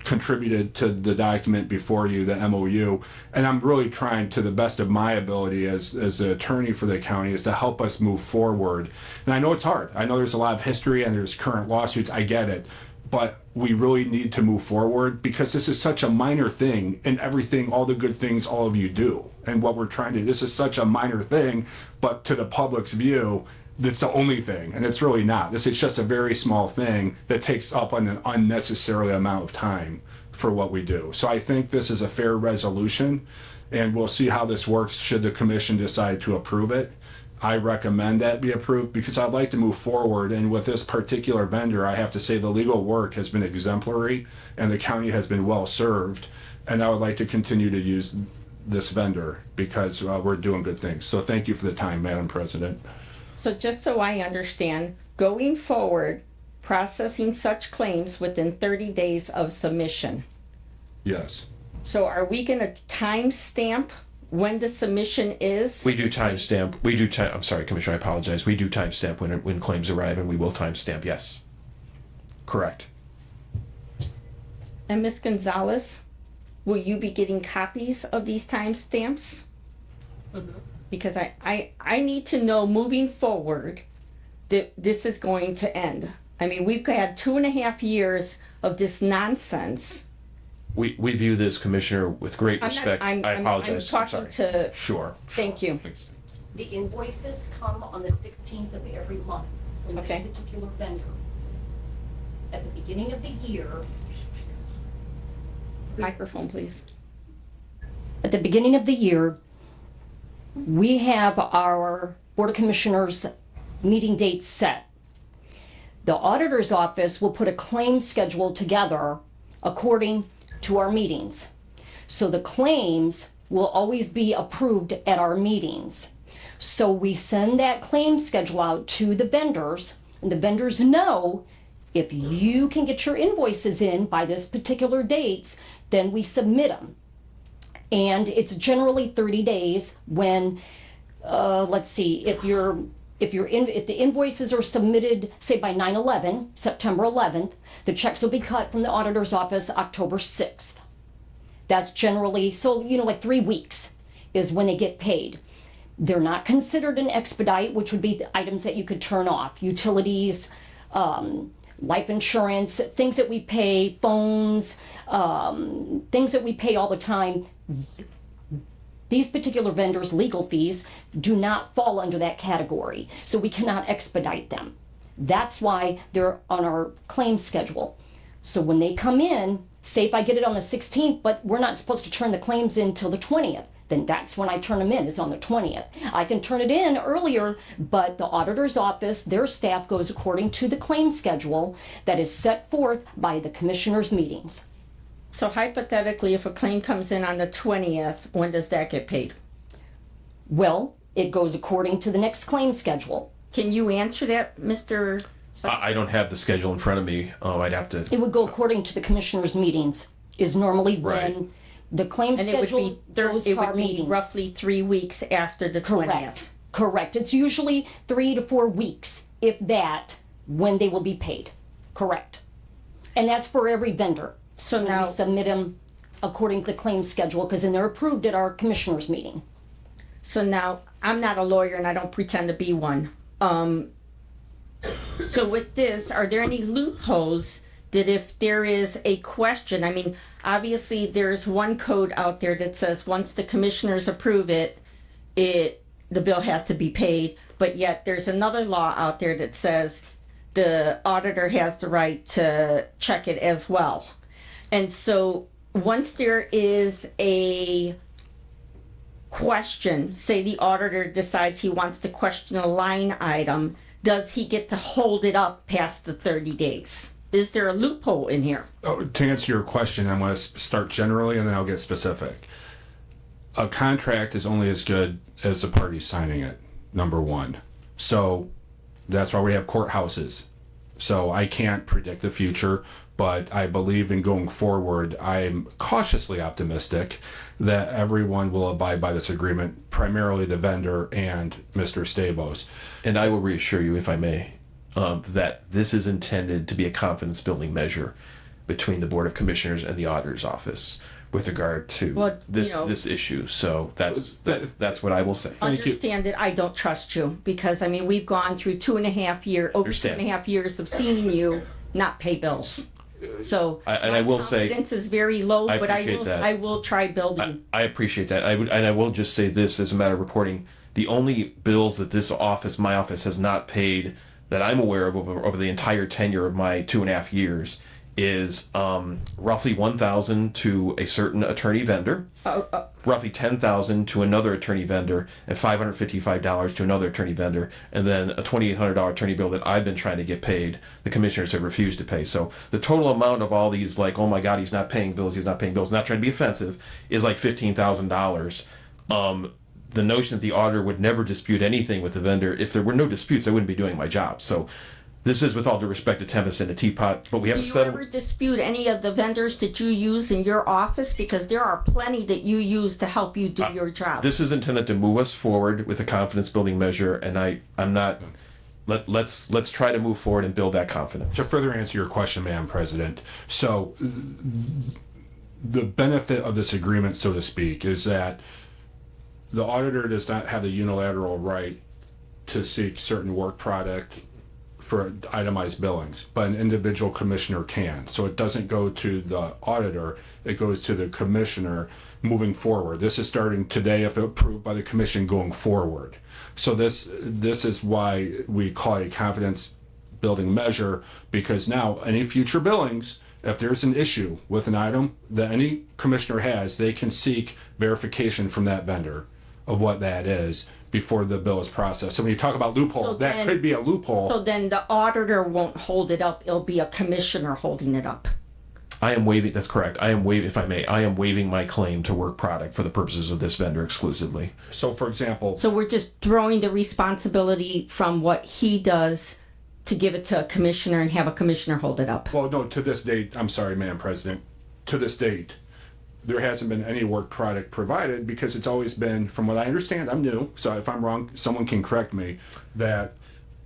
contributed to the document before you, the MOU. And I'm really trying, to the best of my ability as the attorney for the county, is to help us move forward. And I know it's hard. I know there's a lot of history and there's current lawsuits. I get it. But we really need to move forward, because this is such a minor thing in everything, all the good things all of you do. And what we're trying to, this is such a minor thing, but to the public's view, that's the only thing. And it's really not. This is just a very small thing that takes up an unnecessary amount of time for what we do. So I think this is a fair resolution, and we'll see how this works should the commission decide to approve it. I recommend that be approved because I'd like to move forward. And with this particular vendor, I have to say the legal work has been exemplary and the county has been well served. And I would like to continue to use this vendor because we're doing good things. So thank you for the time, Madam President. So just so I understand, going forward, processing such claims within 30 days of submission. Yes. So are we going to timestamp when the submission is? We do timestamp. I'm sorry, Commissioner, I apologize. We do timestamp when claims arrive, and we will timestamp, yes. Correct. And Ms. Gonzalez, will you be getting copies of these timestamps? Because I need to know moving forward that this is going to end. I mean, we've had 2.5 years of this nonsense. We view this, Commissioner, with great respect. I apologize. I'm talking to. Sure. Thank you. The invoices come on the 16th of every month from this Okay. particular vendor. At the beginning of the year, Microphone, please. At the beginning of the year, we have our Board of Commissioners meeting dates set. The auditor's office will put a claim schedule together according to our meetings. So the claims will always be approved at our meetings. So we send that claim schedule out to the vendors, and the vendors know if you can get your invoices in by this particular dates, then we submit them. And it's generally 30 days when, let's see, if the invoices are submitted, say by 9/11, September 11th, the checks will be cut from the auditor's office October 6th. That's generally, so, like 3 weeks is when they get paid. They're not considered an expedite, which would be the items that you could turn off, utilities, life insurance, things that we pay, phones, things that we pay all the time. These particular vendors' legal fees do not fall under that category, so we cannot expedite them. That's why they're on our claim schedule. So when they come in, say if I get it on the 16th, but we're not supposed to turn the claims in till the 20th, then that's when I turn them in, is on the 20th. I can turn it in earlier, but the auditor's office, their staff goes according to the claim schedule that is set forth by the commissioners' meetings. So hypothetically, if a claim comes in on the 20th, when does that get paid? Well, it goes according to the next claim schedule. Can you answer that, Mr.? I don't have the schedule in front of me. I'd have to. It would go according to the commissioners' meetings, is normally Right. when the claim And it would schedule be, goes it to our would be meetings. roughly 3 weeks after the 20th. Correct. Correct. It's usually 3 to 4 weeks, if that, when they will be paid. Correct. And that's for every vendor. So And now, we submit them according to the claim schedule, because then they're approved at our commissioners' meeting. I'm not a lawyer and I don't pretend to be one. So with this, are there any loopholes that if there is a question, I mean, obviously there's one code out there that says once the commissioners approve it, the bill has to be paid, but yet there's another law out there that says the auditor has the right to check it as well. And so once there is a question, say the auditor decides he wants to question a line item, does he get to hold it up past the 30 days? Is there a loophole in here? To answer your question, I'm going to start generally and then I'll get specific. A contract is only as good as the party signing it, number one. So that's why we have courthouses. So I can't predict the future, but I believe in going forward, I'm cautiously optimistic that everyone will abide by this agreement, primarily the vendor and Mr. Stabos. And I will reassure you, if I may, that this is intended to be a confidence building measure between the Board of Commissioners and the Auditor's Office with regard to this issue. So that's what I will say. Understand it. I don't trust you because I mean we've gone through 2.5 years, over Understand. 2.5 years of seeing you not pay bills. So I will say, confidence is very low, I but I appreciate will that. I will try building. I appreciate that. I will just say this as a matter of reporting. The only bills that my office has not paid that I'm aware of over the entire tenure of my 2.5 years is roughly $1,000 to a certain attorney vendor, roughly $10,000 to another attorney vendor, and $555 to another attorney vendor, and then a $2,800 attorney bill that I've been trying to get paid. The commissioners have refused to pay. So the total amount of all these, like, oh my God, he's not paying bills, not trying to be offensive, is like $15,000. The notion that the auditor would never dispute anything with the vendor, if there were no disputes, I wouldn't be doing my job. So this is with all due respect to Tempest and a Teapot, but we haven't Do you settled. ever dispute any of the vendors that you use in your office? Because there are plenty that you use to help you do your job. This is intended to move us forward with a confidence building measure, and I'm not. Let's try to move forward and build that confidence. To further answer your question, Madam President, so the benefit of this agreement, so to speak, is that the auditor does not have the unilateral right to seek certain work product for itemized billings, but an individual commissioner can. So it doesn't go to the auditor, it goes to the commissioner moving forward. This is starting today if approved by the commission going forward. So this is why we call it a confidence building measure, because now any future billings, if there's an issue with an item that any commissioner has, they can seek verification from that vendor of what that is before the bill is processed. So when you talk about loophole, that could be a loophole. So then the auditor won't hold it up. It'll be a commissioner holding it up. I am waiving, that's correct. I am waiving, if I may, I am waiving my claim to work product for the purposes of this vendor exclusively. So for example, So we're just throwing the responsibility from what he does to give it to a commissioner and have a commissioner hold it up. well, no, to this date, I'm sorry, Madam President, to this date, there hasn't been any work product provided because it's always been, from what I understand, I'm new, so if I'm wrong, someone can correct me, that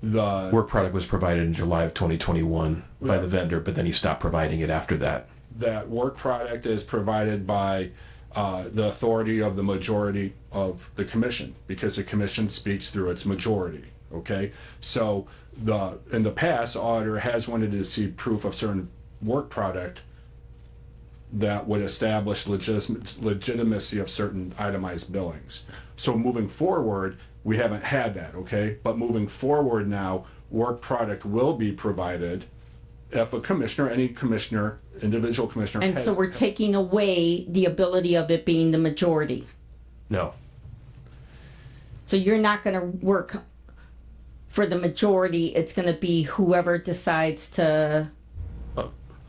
the Work product was provided in July of 2021 by the vendor, but then he stopped providing it after that. that work product is provided by the authority of the majority of the commission, because the commission speaks through its majority, okay? So in the past, the auditor has wanted to see proof of certain work product that would establish legitimacy of certain itemized billings. So moving forward, we haven't had that, okay? But moving forward now, work product will be provided if a commissioner, any commissioner, individual commissioner And has. so we're taking away the ability of it being the majority. No. So you're not gonna work for the majority, it's gonna be whoever decides to.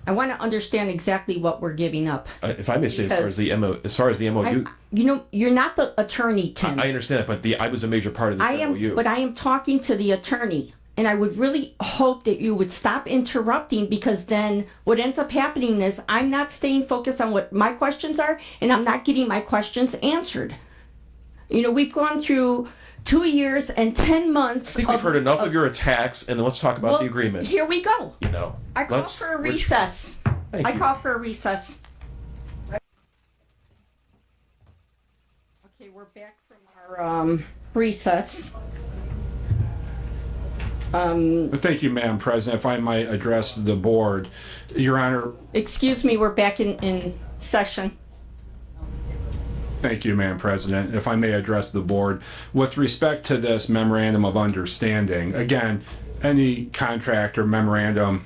I wanna understand exactly what we're giving up. If I may say, as far as the MOU, You know, you're not the attorney, Tim. I understand that, but I was a major part of this I am, MOU. but I am talking to the attorney, and I would really hope that you would stop interrupting, because then what ends up happening is I'm not staying focused on what my questions are, and I'm not getting my questions answered. You know, we've gone through 2 years and 10 months. I think we've heard enough of your attacks, and then let's talk about the agreement. Here we go. You know, I call let's- for a we're- recess. Thank I you. call for a recess. Okay, we're back from our recess. Thank you, Madam President. If I might address the board, Your Honor, Excuse me, we're back in session. thank you, Madam President. If I may address the board, with respect to this memorandum of understanding, again, any contract or memorandum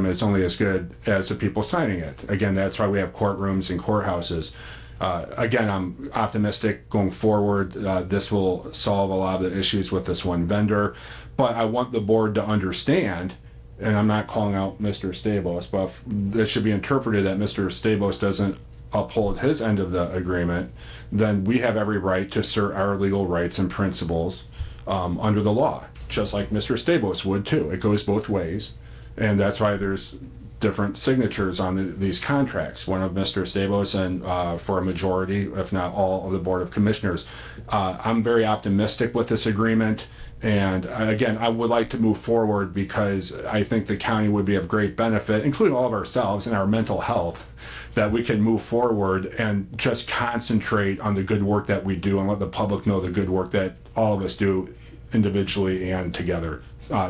is only as good as the people signing it. Again, that's why we have courtrooms and courthouses. Again, I'm optimistic going forward. This will solve a lot of the issues with this one vendor. But I want the board to understand, and I'm not calling out Mr. Stabos, but this should be interpreted that Mr. Stabos doesn't uphold his end of the agreement, then we have every right to assert our legal rights and principles under the law, just like Mr. Stabos would too. It goes both ways, and that's why there's different signatures on these contracts. One of Mr. Stabos and for a majority, if not all, of the Board of Commissioners. I'm very optimistic with this agreement. And again, I would like to move forward because I think the county would be of great benefit, including all of ourselves and our mental health, that we can move forward and just concentrate on the good work that we do and let the public know the good work that all of us do individually and together.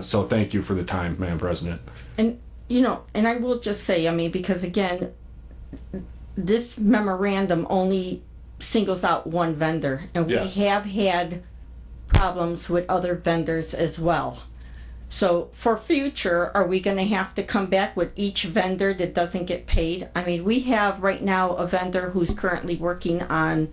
So thank you for the time, Madam President. And, you know, and I will just say, I mean, because again, this memorandum only singles out one vendor, and Yes. we have had problems with other vendors as well. So for future, are we gonna have to come back with each vendor that doesn't get paid? I mean, we have right now a vendor who's currently working on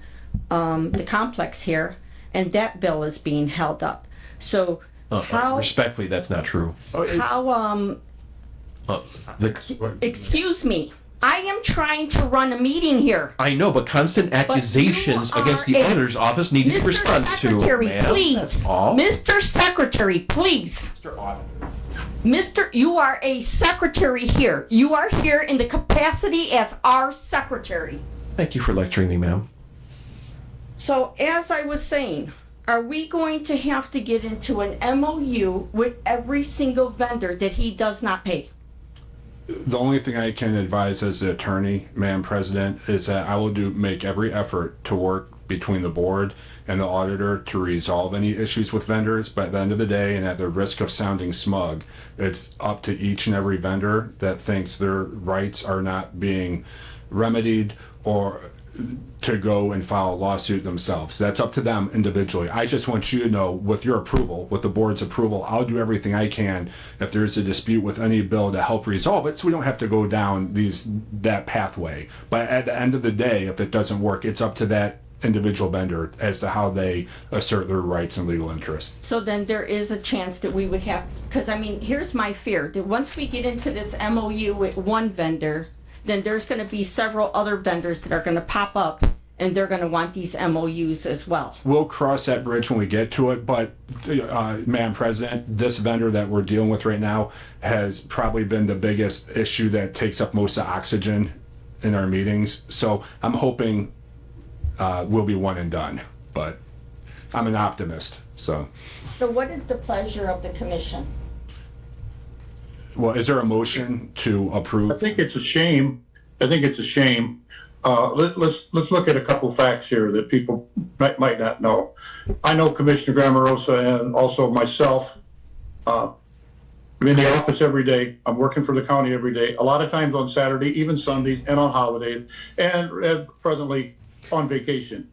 the complex here, and that bill is being held up. So how, Respectfully, that's not true. how, The- excuse me, I am trying to run a meeting here. I know, but constant accusations you against the are a- auditor's office need to be Mr. responded to. Secretary, Ma'am. please. That's all. Mr. Secretary, please. You are a secretary here. You are here in the capacity as our secretary. Thank you for lecturing me, ma'am. So as I was saying, are we going to have to get into an MOU with every single vendor that he does not pay? The only thing I can advise as the attorney, Madam President, is that I will make every effort to work between the board and the auditor to resolve any issues with vendors. But at the end of the day, and at the risk of sounding smug, it's up to each and every vendor that thinks their rights are not being remedied or to go and file a lawsuit themselves. That's up to them individually. I just want you to know, with your approval, with the board's approval, I'll do everything I can if there's a dispute with any bill to help resolve it, so we don't have to go down that pathway. But at the end of the day, if it doesn't work, it's up to that individual vendor as to how they assert their rights and legal interests. So then there is a chance that we would have, because I mean, here's my fear, that once we get into this MOU with one vendor, then there's gonna be several other vendors that are gonna pop up and they're gonna want these MOUs as well. We'll cross that bridge when we get to it, but Madam President, this vendor that we're dealing with right now has probably been the biggest issue that takes up most of the oxygen in our meetings. So I'm hoping we'll be one and done, but I'm an optimist, so. So what is the pleasure of the commission? Well, is there a motion to I approve? think it's a shame. I think it's a shame. Let's look at a couple facts here that people might not know. I know Commissioner Grammarosa and also myself. I'm in the office every day. I'm working for the county every day. A lot of times on Saturday, even Sundays, and on holidays, and presently on vacation.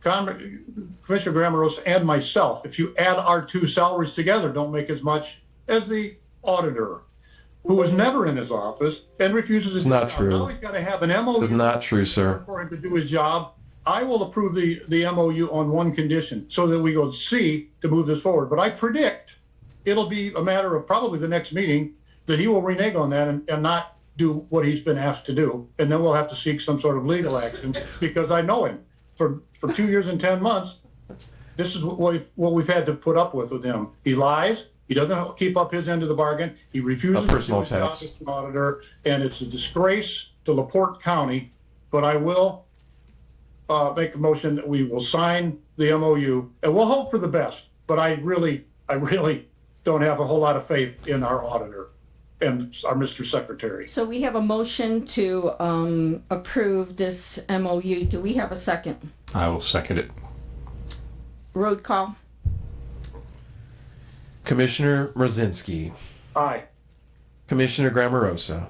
Commissioner Grammarosa and myself, if you add our two salaries together, don't make as much as the auditor, who was never in his office and refuses to. It's not true. Now he's got to have an MOU. It's not true, sir. For him to do his job. I will approve the MOU on one condition, so that we go C to move this forward. But I predict it'll be a matter of probably the next meeting that he will renege on that and not do what he's been asked to do. And then we'll have to seek some sort of legal action, because I know him for 2 years and 10 months. This is what we've had to put up with him. He lies. He doesn't keep up his end of the bargain. He refuses to do his job as an auditor, and it's a disgrace to LaPorte County. But I will make a motion that we will sign the MOU, and we'll hope for the best. But I really don't have a whole lot of faith in our auditor and our Mr. Secretary. So we have a motion to approve this MOU. Do we have a second? I will second it. Road call. Commissioner Mrazinski, Aye. Commissioner Grammarosa,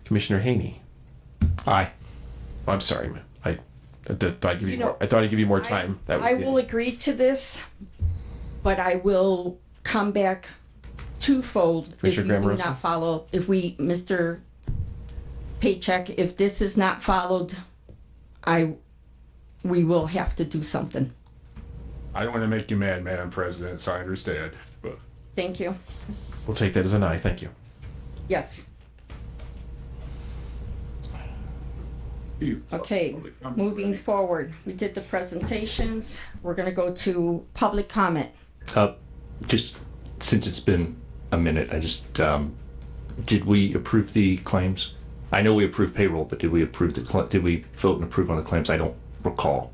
Commissioner Haney. Aye. Oh, I'm sorry, man. I thought I'd give you more. I thought I'd give you more time. That was I the- will agree to this, but I will come back twofold if you Commissioner do Grammarosa? not follow, Mr. Paycheck, if this is not followed, we will have to do something. I don't want to make you mad, Madam President, so I understand. But Thank you. We'll take that as an aye. Thank you. Yes. Okay, moving forward, we did the presentations. We're gonna go to public comment. Just since it's been a minute, I just, did we approve the claims? I know we approved payroll, but did we approve did we vote and approve on the claims? I don't recall.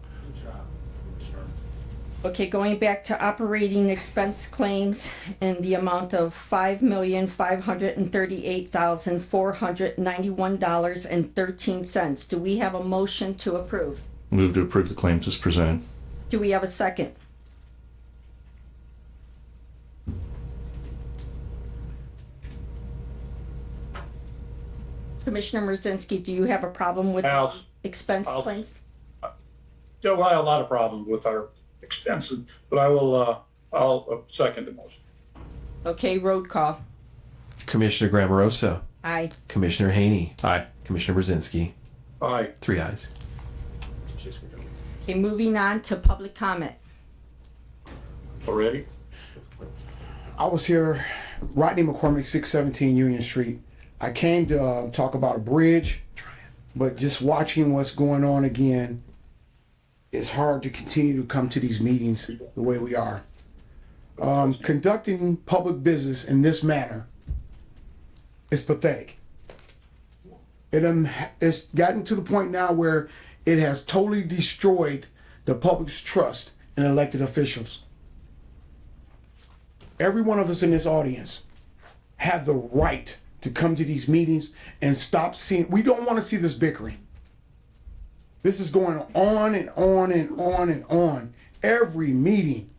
Okay, going back to operating expense claims in the amount of $5,538,491.13. Do we have a motion to approve? Move to approve the claims as presented. Do we have a second? Commissioner Mrazinski, do you have a problem with expense claims? Still, I have a lot of problems with our expenses, but I'll second the motion. Okay, road call. Commissioner Grammarosa, Aye. Commissioner Haney, Aye. Commissioner Brzezinski. Aye. 3 ayes. Okay, moving on to public comment. Already? I was here, Rodney McCormick, 617 Union Street. I came to talk about a bridge, but just watching what's going on again, it's hard to continue to come to these meetings the way we are. Conducting public business in this manner is pathetic. It's gotten to the point now where it has totally destroyed the public's trust in elected officials. Every one of us in this audience have the right to come to these meetings and stop seeing, we don't want to see this bickering. This is going on and on and on and on. Every meeting.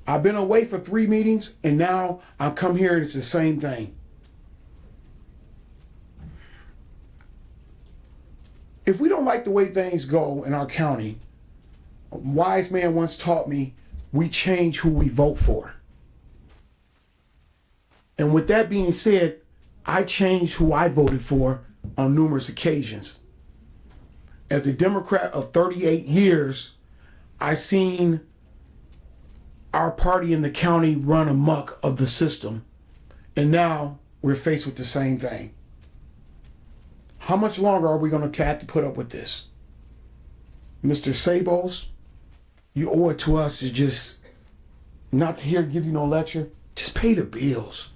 I've been away for 3 meetings and now I come here and it's the same thing. If we don't like the way things go in our county, a wise man once taught me, we change who we vote for. And with that being said, I changed who I voted for on numerous occasions. As a Democrat of 38 years, I seen our party in the county run amok of the system. And now we're faced with the same thing. How much longer are we going to have to put up with this? Mr. Sabos, you owe it to us to just not to here give you no lecture. Just pay the bills.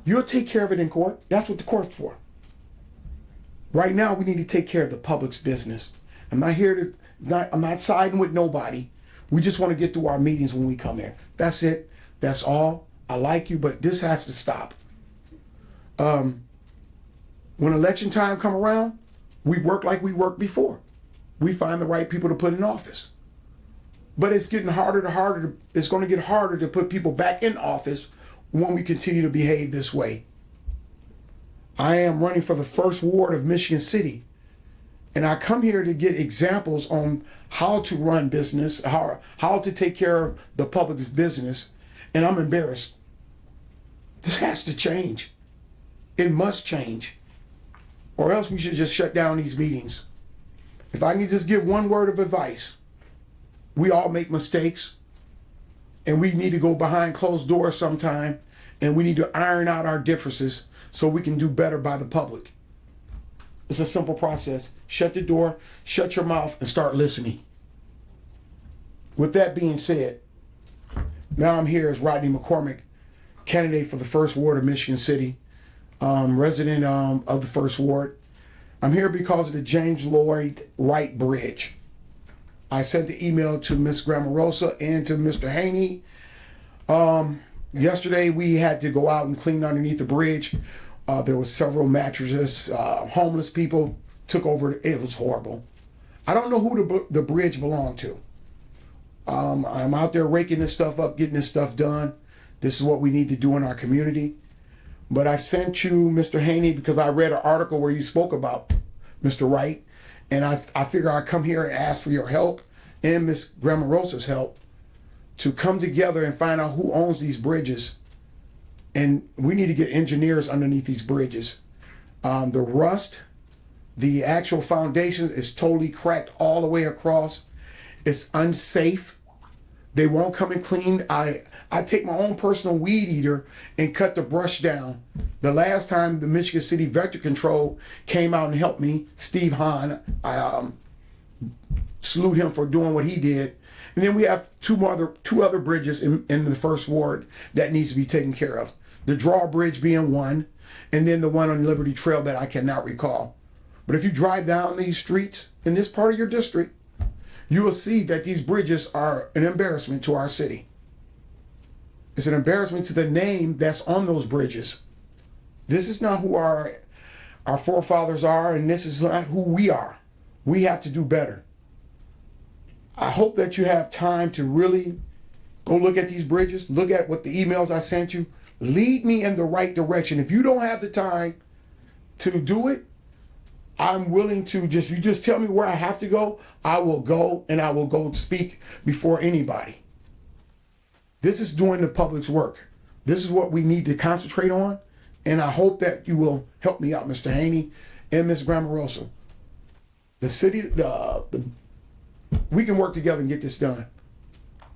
You'll take care of it in court. That's what the court's for. Right now, we need to take care of the public's business. I'm not siding with nobody. We just want to get through our meetings when we come here. That's it. That's all. I like you, but this has to stop. When election time come around, we work like we worked before. We find the right people to put in office. But it's getting harder. It's going to get harder to put people back in office when we continue to behave this way. I am running for the 1st Ward of Michigan City. And I come here to get examples on how to run business, how to take care of the public's business. And I'm embarrassed. This has to change. It must change. Or else we should just shut down these meetings. If I can just give one word of advice, we all make mistakes. And we need to go behind closed doors sometime. And we need to iron out our differences so we can do better by the public. It's a simple process. Shut the door, shut your mouth, and start listening. With that being said, now I'm here as Rodney McCormick, candidate for the 1st Ward of Michigan City, resident of the 1st Ward. I'm here because of the James Lloyd Wright Bridge. I sent the email to Ms. Grammarosa and to Mr. Haney. Yesterday we had to go out and clean underneath the bridge. There was several mattresses, homeless people took over. It was horrible. I don't know who the bridge belonged to. I'm out there raking this stuff up, getting this stuff done. This is what we need to do in our community. But I sent you, Mr. Haney, because I read an article where you spoke about Mr. Wright. And I figure I'd come here and ask for your help and Ms. Grammarosa's help to come together and find out who owns these bridges. And we need to get engineers underneath these bridges. The rust, the actual foundation is totally cracked all the way across. It's unsafe. They won't come and clean. I take my own personal weed eater and cut the brush down. The last time the Michigan City Vector Control came out and helped me, Steve Hahn, I salute him for doing what he did. And then we have two other bridges in the 1st Ward that needs to be taken care of. The drawbridge being one, and then the one on Liberty Trail that I cannot recall. But if you drive down these streets in this part of your district, you will see that these bridges are an embarrassment to our city. It's an embarrassment to the name that's on those bridges. This is not who our forefathers are, and this is not who we are. We have to do better. I hope that you have time to really go look at these bridges, look at what the emails I sent you. Lead me in the right direction. If you don't have the time to do it, I'm willing to you just tell me where I have to go, I will go, and I will go speak before anybody. This is doing the public's work. This is what we need to concentrate on, and I hope that you will help me out, Mr. Haney and Ms. Grammarosa. The city, we can work together and get this done.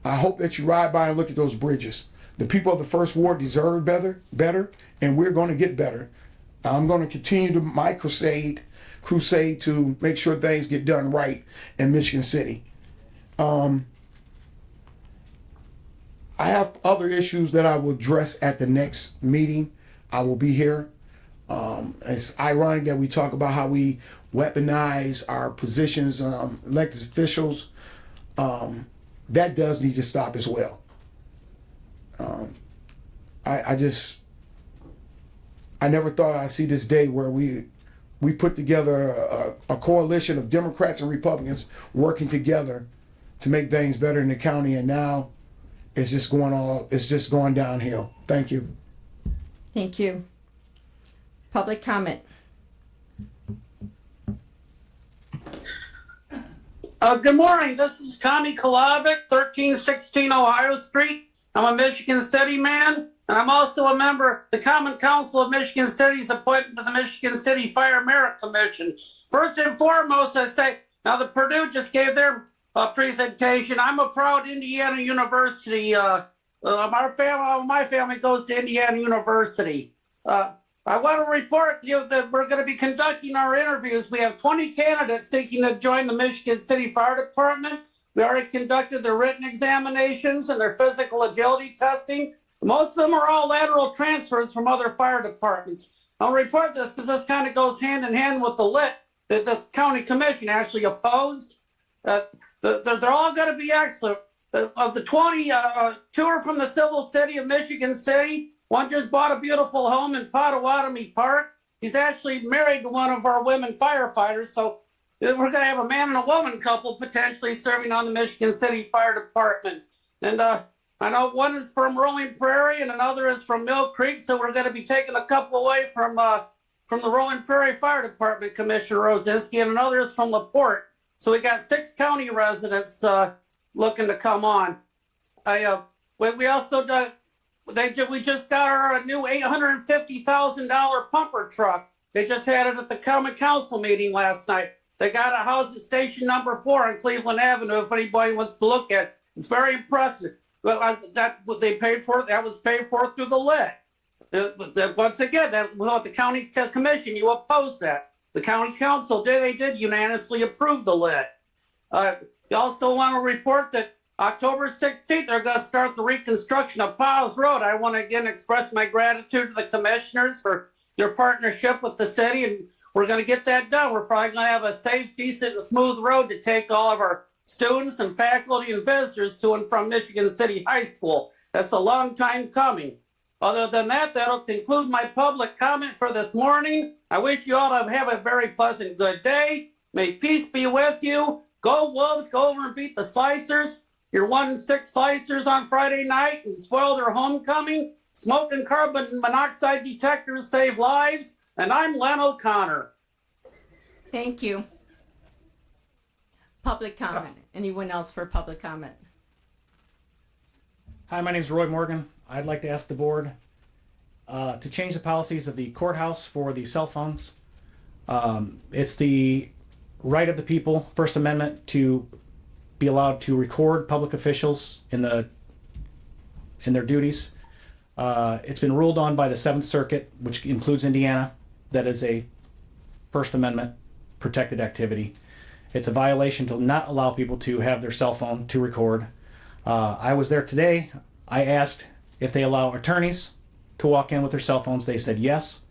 I hope that you ride by and look at those bridges. The people of the 1st Ward deserve better, and we're going to get better. I'm going to continue my crusade to make sure things get done right in Michigan City. I have other issues that I will address at the next meeting. I will be here. It's ironic that we talk about how we weaponize our positions, elected officials. That does need to stop as well. I never thought I'd see this day where we put together a coalition of Democrats and Republicans working together to make things better in the county, and now it's just going downhill. Thank you. Thank you. Public comment. Good morning. This is Tommy Kalavic, 1316 Ohio Street. I'm a Michigan City man. And I'm also a member of the Common Council of Michigan City's appointment to the Michigan City Fire Merit Commission. First and foremost, I say, now the Purdue just gave their presentation. I'm a proud Indiana University. My family goes to Indiana University. I want to report to you that we're going to be conducting our interviews. We have 20 candidates seeking to join the Michigan City Fire Department. We already conducted their written examinations and their physical agility testing. Most of them are all lateral transfers from other fire departments. I'll report this because this kind of goes hand in hand with the lit that the county commission actually opposed. They're all going to be excellent. Of the 20, two are from the civil city of Michigan City. One just bought a beautiful home in Potawatomi Park. He's actually married to one of our women firefighters. So we're going to have a man and a woman couple potentially serving on the Michigan City Fire Department. And I know one is from Rolling Prairie and another is from Mill Creek. So we're going to be taking a couple away from the Rolling Prairie Fire Department, Commissioner Rosinski, and another is from LaPorte. So we got 6 county residents looking to come on. We also we just got our new $850,000 pumper truck. They just had it at the Common Council meeting last night. They got a house at station number 4 on Cleveland Avenue. If anybody wants to look at it, it's very impressive. Well, that what they paid for, that was paid for through the lit. Once again, the county commission, you opposed that. The county council they did unanimously approve the lit. You also want to report that October 16th, they're going to start the reconstruction of Piles Road. I want to again express my gratitude to the commissioners for your partnership with the city, and we're going to get that done. We're probably going to have a safe, decent, and smooth road to take all of our students and faculty and visitors to and from Michigan City High School. That's a long time coming. Other than that, that'll conclude my public comment for this morning. I wish you all to have a very pleasant, good day. May peace be with you. Go Wolves, go over and beat the Slicers. Your 1-6 Slicers on Friday night and spoil their homecoming. Smoke and carbon monoxide detectors save lives. And I'm Len O'Connor. Thank you. Public comment. Anyone else for public comment? Hi, my name is Roy Morgan. I'd like to ask the board to change the policies of the courthouse for the cell phones. It's the right of the people, First Amendment, to be allowed to record public officials in their duties. It's been ruled on by the 7th Circuit, which includes Indiana, that is a First Amendment protected activity. It's a violation to not allow people to have their cell phone to record. I was there today. I asked if they allow attorneys to walk in with their cell phones. They said yes.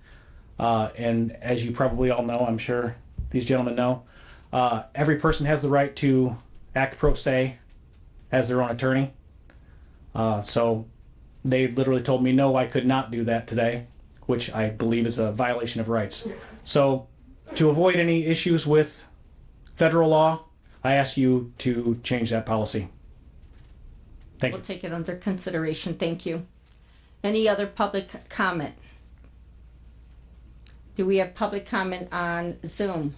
And as you probably all know, I'm sure these gentlemen know, every person has the right to act pro se as their own attorney. So they literally told me, no, I could not do that today, which I believe is a violation of rights. So to avoid any issues with federal law, I ask you to change that policy. Thank you. We'll take it under consideration. Thank you. Any other public comment? Do we have public comment on Zoom?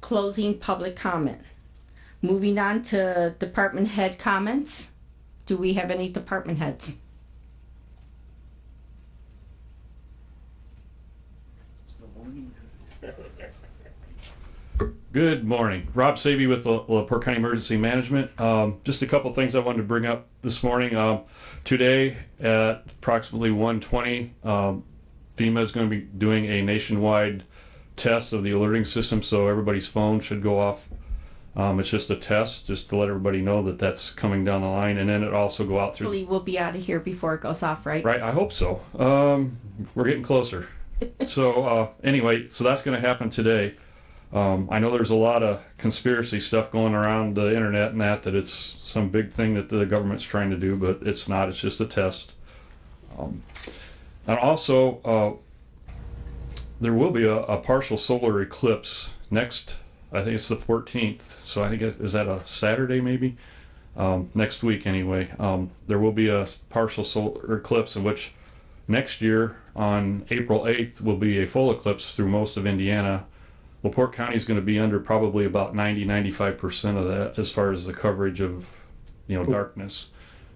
Closing public comment. Moving on to department head comments. Do we have any department heads? Good morning. Rob Saby with LaPorte County Emergency Management. Just a couple things I wanted to bring up this morning. Today at approximately 1:20, FEMA is going to be doing a nationwide test of the alerting system, so everybody's phone should go off. It's just a test, just to let everybody know that that's coming down the line, and then it also go out through. Hopefully we'll be out of here before it goes off, right? Right, I hope so. We're getting closer. So anyway, so that's going to happen today. I know there's a lot of conspiracy stuff going around the internet and that it's some big thing that the government's trying to do, but it's not. It's just a test. And also, there will be a partial solar eclipse next, I think it's the 14th. So I think, is that a Saturday maybe? Next week anyway. There will be a partial solar eclipse in which next year on April 8th will be a full eclipse through most of Indiana. LaPorte County is going to be under probably about 90-95% of that as far as the coverage of darkness.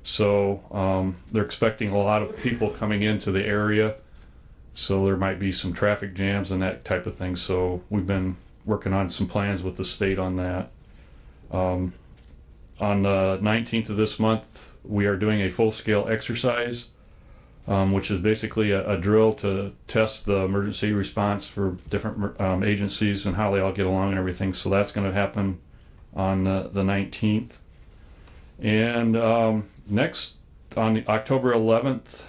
So they're expecting a lot of people coming into the area. So there might be some traffic jams and that type of thing. So we've been working on some plans with the state on that. On the 19th of this month, we are doing a full-scale exercise, which is basically a drill to test the emergency response for different agencies and how they all get along and everything. So that's going to happen on the 19th. And next, on October 11th,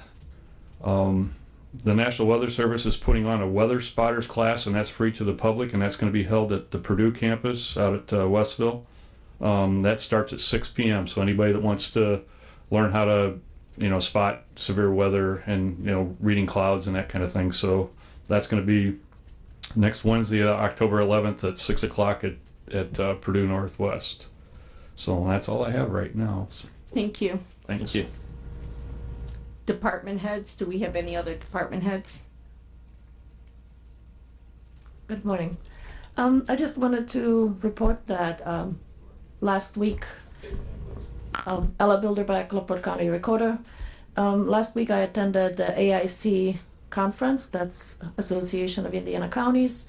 the National Weather Service is putting on a weather spotters class, and that's free to the public, and that's going to be held at the Purdue campus out at Westville. That starts at 6 p.m. So anybody that wants to learn how to, spot severe weather and, reading clouds and that kind of thing. So that's going to be next Wednesday, October 11th at 6 o'clock at Purdue Northwest. So that's all I have right now. So, Thank you. thank you. Department heads, do we have any other department heads? Good morning. I just wanted to report that last week, Ella Bilderback, LaPorte County Recorder. Last week I attended the AIC conference, that's Association of Indiana Counties.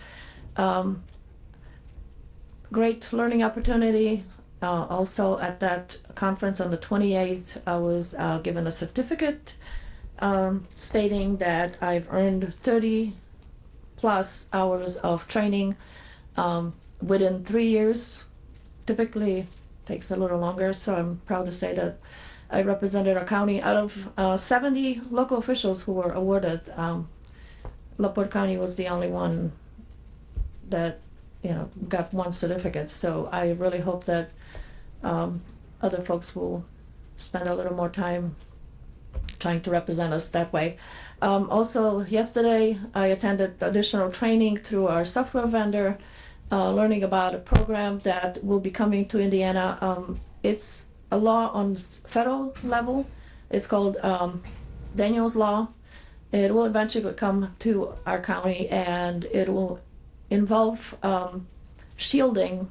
Great learning opportunity. Also at that conference on the 28th, I was given a certificate stating that I've earned 30 plus hours of training within 3 years. Typically takes a little longer, so I'm proud to say that I represented our county. Out of 70 local officials who were awarded, LaPorte County was the only one that got one certificate. So I really hope that other folks will spend a little more time trying to represent us that way. Also, yesterday I attended additional training through our software vendor, learning about a program that will be coming to Indiana. It's a law on federal level. It's called Daniel's Law. It will eventually come to our county, and it will involve shielding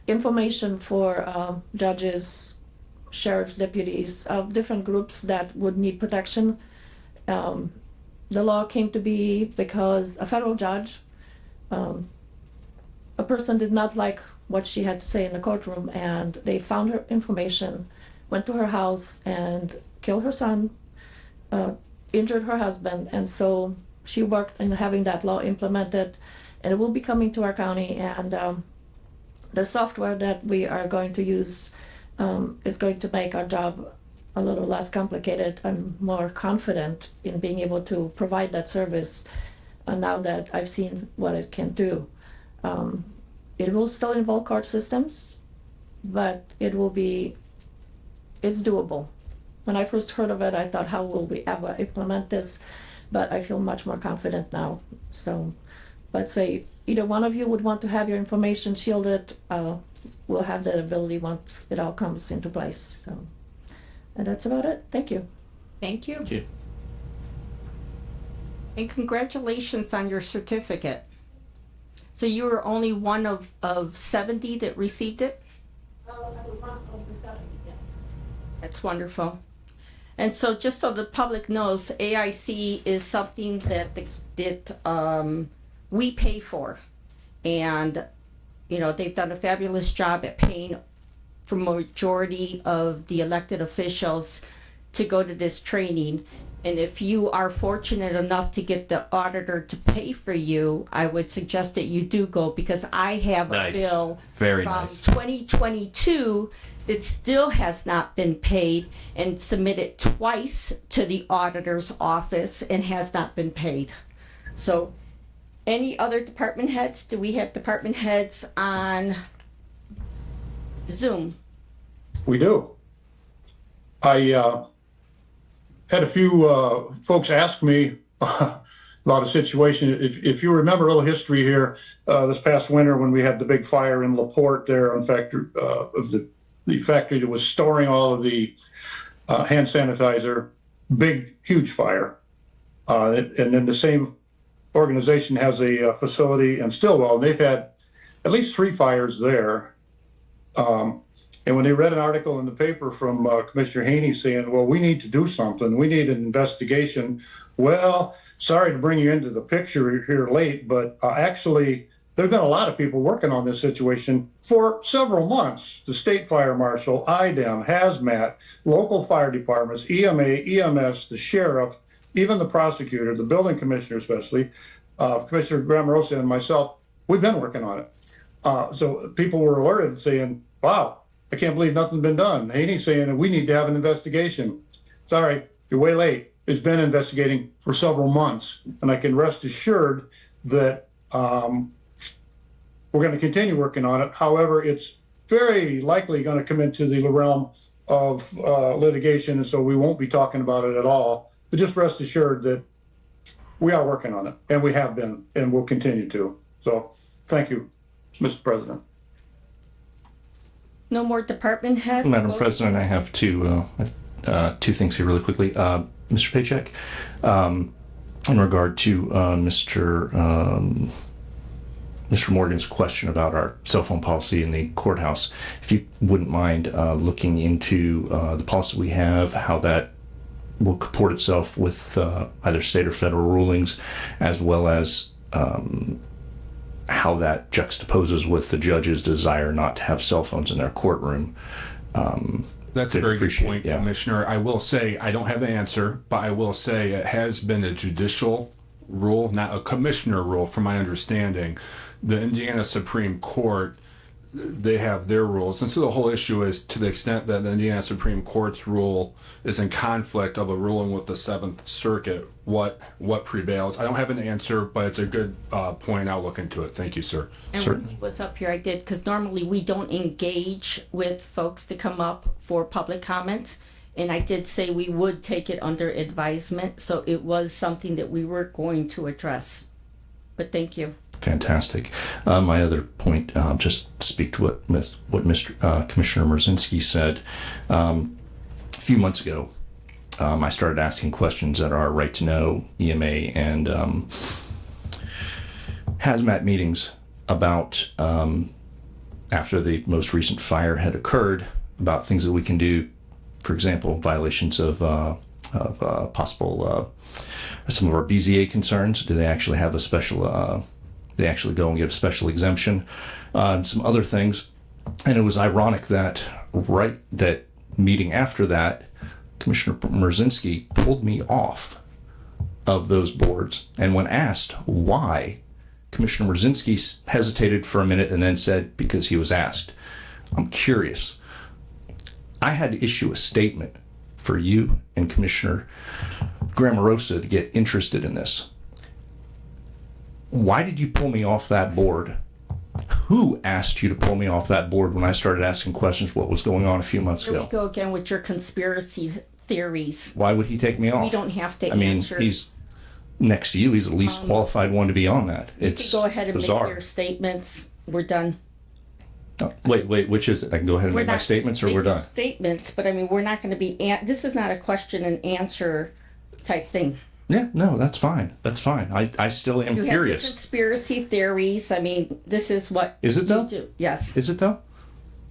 information for judges, sheriff's deputies, different groups that would need protection. The law came to be because a federal judge, a person did not like what she had to say in the courtroom, and they found her information, went to her house and killed her son, injured her husband, and so she worked in having that law implemented, and it will be coming to our county. And the software that we are going to use is going to make our job a little less complicated. I'm more confident in being able to provide that service now that I've seen what it can do. It will still involve court systems, but it's doable. When I first heard of it, I thought, how will we ever implement this? But I feel much more confident now. So let's say either one of you would want to have your information shielded, we'll have that ability once it all comes into place. So, and that's about it. Thank you. Thank you. Thank you. And congratulations on your certificate. So you were only one of 70 that received it? That's wonderful. And so just so the public knows, AIC is something that we pay for. And, they've done a fabulous job at paying for majority of the elected officials to go to this training. And if you are fortunate enough to get the auditor to pay for you, I would suggest that you do go, because I have a bill Very from nice. 2022 that still has not been paid and submitted twice to the auditor's office and has not been paid. So any other department heads? Do we have department heads on Zoom? We do. I had a few folks ask me about a situation. If you remember a little history here, this past winter when we had the big fire in LaPorte there of the factory that was storing all of the hand sanitizer, huge fire. And then the same organization has a facility in Stillwell. They've had at least 3 fires there. And when they read an article in the paper from Commissioner Haney saying, well, we need to do something, we need an investigation. Well, sorry to bring you into the picture here late, but actually, there's been a lot of people working on this situation for several months. The state fire marshal, IDEM, hazmat, local fire departments, EMA, EMS, the sheriff, even the prosecutor, the building commissioner especially, Commissioner Grammarosa and myself, we've been working on it. So people were alerted saying, wow, I can't believe nothing's been done. Haney's saying that we need to have an investigation. Sorry, you're way late. It's been investigating for several months. And I can rest assured that we're going to continue working on it. However, it's very likely going to come into the realm of litigation, and so we won't be talking about it at all. But just rest assured that we are working on it, and we have been, and will continue to. So thank you, Mr. President. No more department head? Madam President, I have two things here really quickly. Mr. Paycheck, in regard to Mr. Morgan's question about our cell phone policy in the courthouse, if you wouldn't mind looking into the policy we have, how that will comport itself with either state or federal rulings, as well as how that juxtaposes with the judge's desire not to have cell phones in their courtroom. That's a very good point, Commissioner. I will say, I don't have the answer, but I will say it has been a judicial rule, not a commissioner rule, from my understanding. The Indiana Supreme Court, they have their rules. And so the whole issue is, to the extent that the Indiana Supreme Court's rule is in conflict of a ruling with the Seventh Circuit, what prevails? I don't have an answer, but it's a good point. I'll look into it. Thank you, sir. And when he was up here, I did, because normally we don't engage with folks to come up for public comments. And I did say we would take it under advisement. So it was something that we were going to address. But thank you. Fantastic. My other point, just speak to what Mr. Commissioner Merzinski said. A few months ago, I started asking questions at our Right to Know, EMA, and hazmat meetings about, after the most recent fire had occurred, about things that we can do, for example, violations of possible, some of our BZA concerns. Do they actually have a special, they actually go and get a special exemption, and some other things. And it was ironic that that meeting after that, Commissioner Merzinski pulled me off of those boards. And when asked why, Commissioner Merzinski hesitated for a minute and then said, because he was asked. I'm curious. I had to issue a statement for you and Commissioner Grammarosa to get interested in this. Why did you pull me off that board? Who asked you to pull me off that board when I started asking questions what was going on a few months ago? Here we go again with your conspiracy theories. Why would he take me off? We don't have to answer. He's next to you. He's the least qualified one to be on that. It's go ahead and bizarre. make your statements. We're done. Oh, wait, which is it? I can go ahead and make my statements, or we're done? Statements, but I mean, we're not going to be, this is not a question and answer type thing. Yeah, no, that's fine. That's fine. I still am curious. You have your conspiracy theories. I mean, this is what is it though? You do. Yes. Is it though?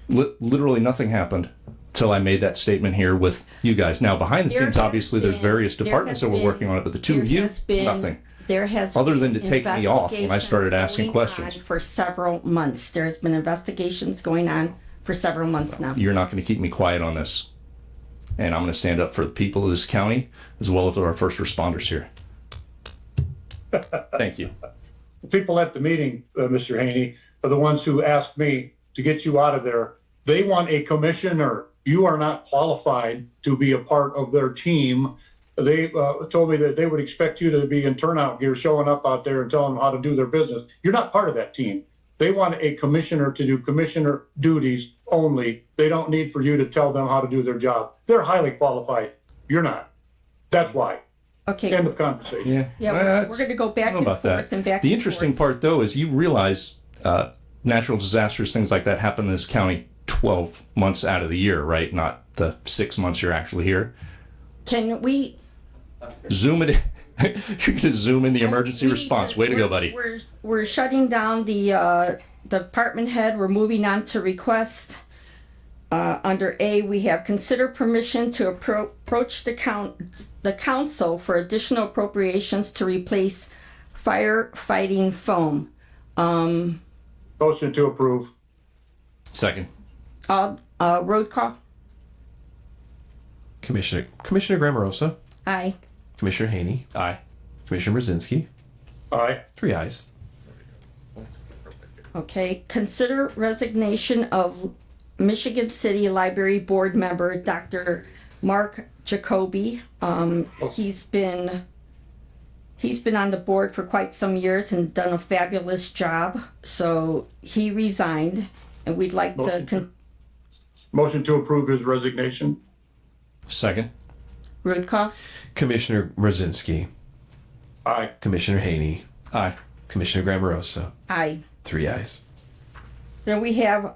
Literally nothing happened till I made that statement here with you guys. Now, behind the scenes, obviously, there's various departments that were working on it, but the two of you, nothing. There has other been than to take me off when I started asking questions for several months. There's been investigations going on for several months now. You're not going to keep me quiet on this, and I'm going to stand up for the people of this county as well as our first responders here. Thank you. The people at the meeting, Mr. Haney, are the ones who asked me to get you out of there. They want a commissioner. You are not qualified to be a part of their team. They told me that they would expect you to be in turnout gear, showing up out there and telling them how to do their business. You're not part of that team. They want a commissioner to do commissioner duties only. They don't need for you to tell them how to do their job. They're highly qualified. You're not. That's why. Okay. End of conversation. Yeah, we're going to go back and forth and back. The interesting part, though, is you realize natural disasters, things like that, happen in this county 12 months out of the year, right? Not the 6 months you're actually here. Can we zoom it? You're going to zoom in the emergency response. Way to go, buddy. We're shutting down the department head. We're moving on to request. Under A, we have consider permission to approach the council for additional appropriations to replace firefighting foam. Motion to approve. Second. Road call? Commissioner Grammarosa, Aye. Commissioner Haney, Aye. Commissioner Brzezinski, Aye. 3 ayes. Okay, consider resignation of Michigan City Library Board member, Dr. Mark Jacoby. He's been on the board for quite some years and done a fabulous job. So he resigned, and we'd like to. Motion to approve his resignation. Second. Rudkoff? Commissioner Brzezinski, Aye. Commissioner Haney, Aye. Commissioner Grammarosa, Aye. 3 ayes. Then we have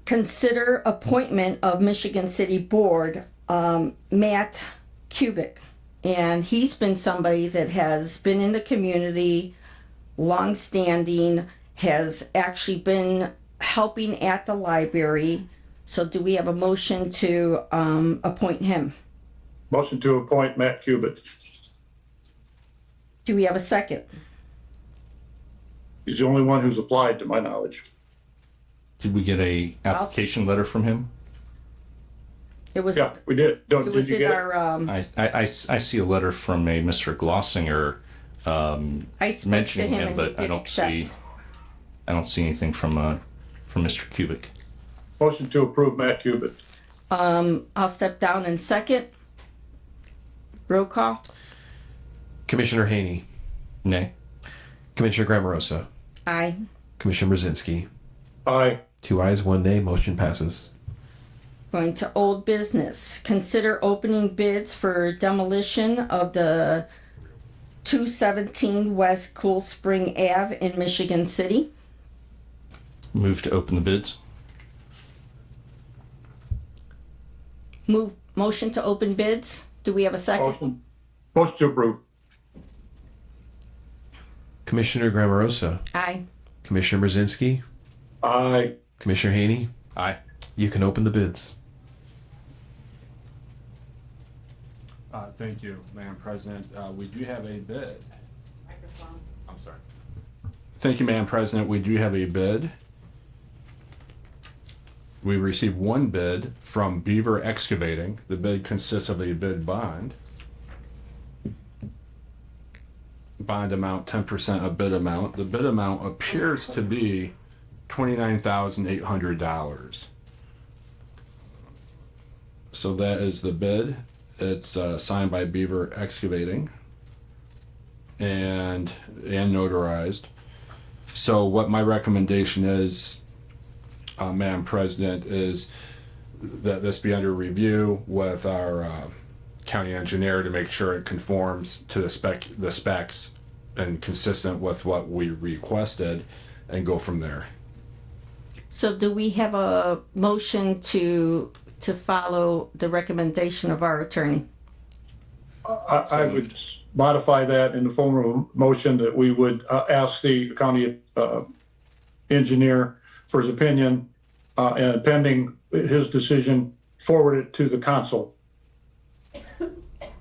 consider appointment of Michigan City Board, Matt Kubik. And he's been somebody that has been in the community, longstanding, has actually been helping at the library. So do we have a motion to appoint him? Motion to appoint Matt Cubitt. Do we have a second? He's the only one who's applied to my knowledge. Did we get a application letter from him? It was. Yeah, we did. It was in our. I see a letter from a Mr. Glossinger I spoke mentioning to him him, and but he did accept. I don't see anything from Mr. Kubik. Motion to approve Matt Cubitt. I'll step down in second. Roll call. Commissioner Haney, Nay. Commissioner Grammarosa, Aye. Commissioner Brzezinski, Aye. 2 ayes, 1 nay, motion passes. Going to old business. Consider opening bids for demolition of the 217 West Cool Spring Ave in Michigan City. Move to open the bids. Motion to open bids. Do we have a second? Motion to approve. Commissioner Grammarosa, Aye. Commissioner Brzezinski, Aye. Commissioner Haney, Aye. you can open the bids. Thank you, Madam President. We do have a bid. I'm sorry. Thank you, Madam President. We do have a bid. We received one bid from Beaver Excavating. The bid consists of a bid bond. Bond amount 10% of bid amount. The bid amount appears to be $29,800. So that is the bid. It's signed by Beaver Excavating and notarized. So what my recommendation is, Madam President, is that this be under review with our county engineer to make sure it conforms to the specs and consistent with what we requested, and go from there. So do we have a motion to follow the recommendation of our attorney? I would modify that in the form of a motion that we would ask the county engineer for his opinion, and pending his decision, forward it to the council.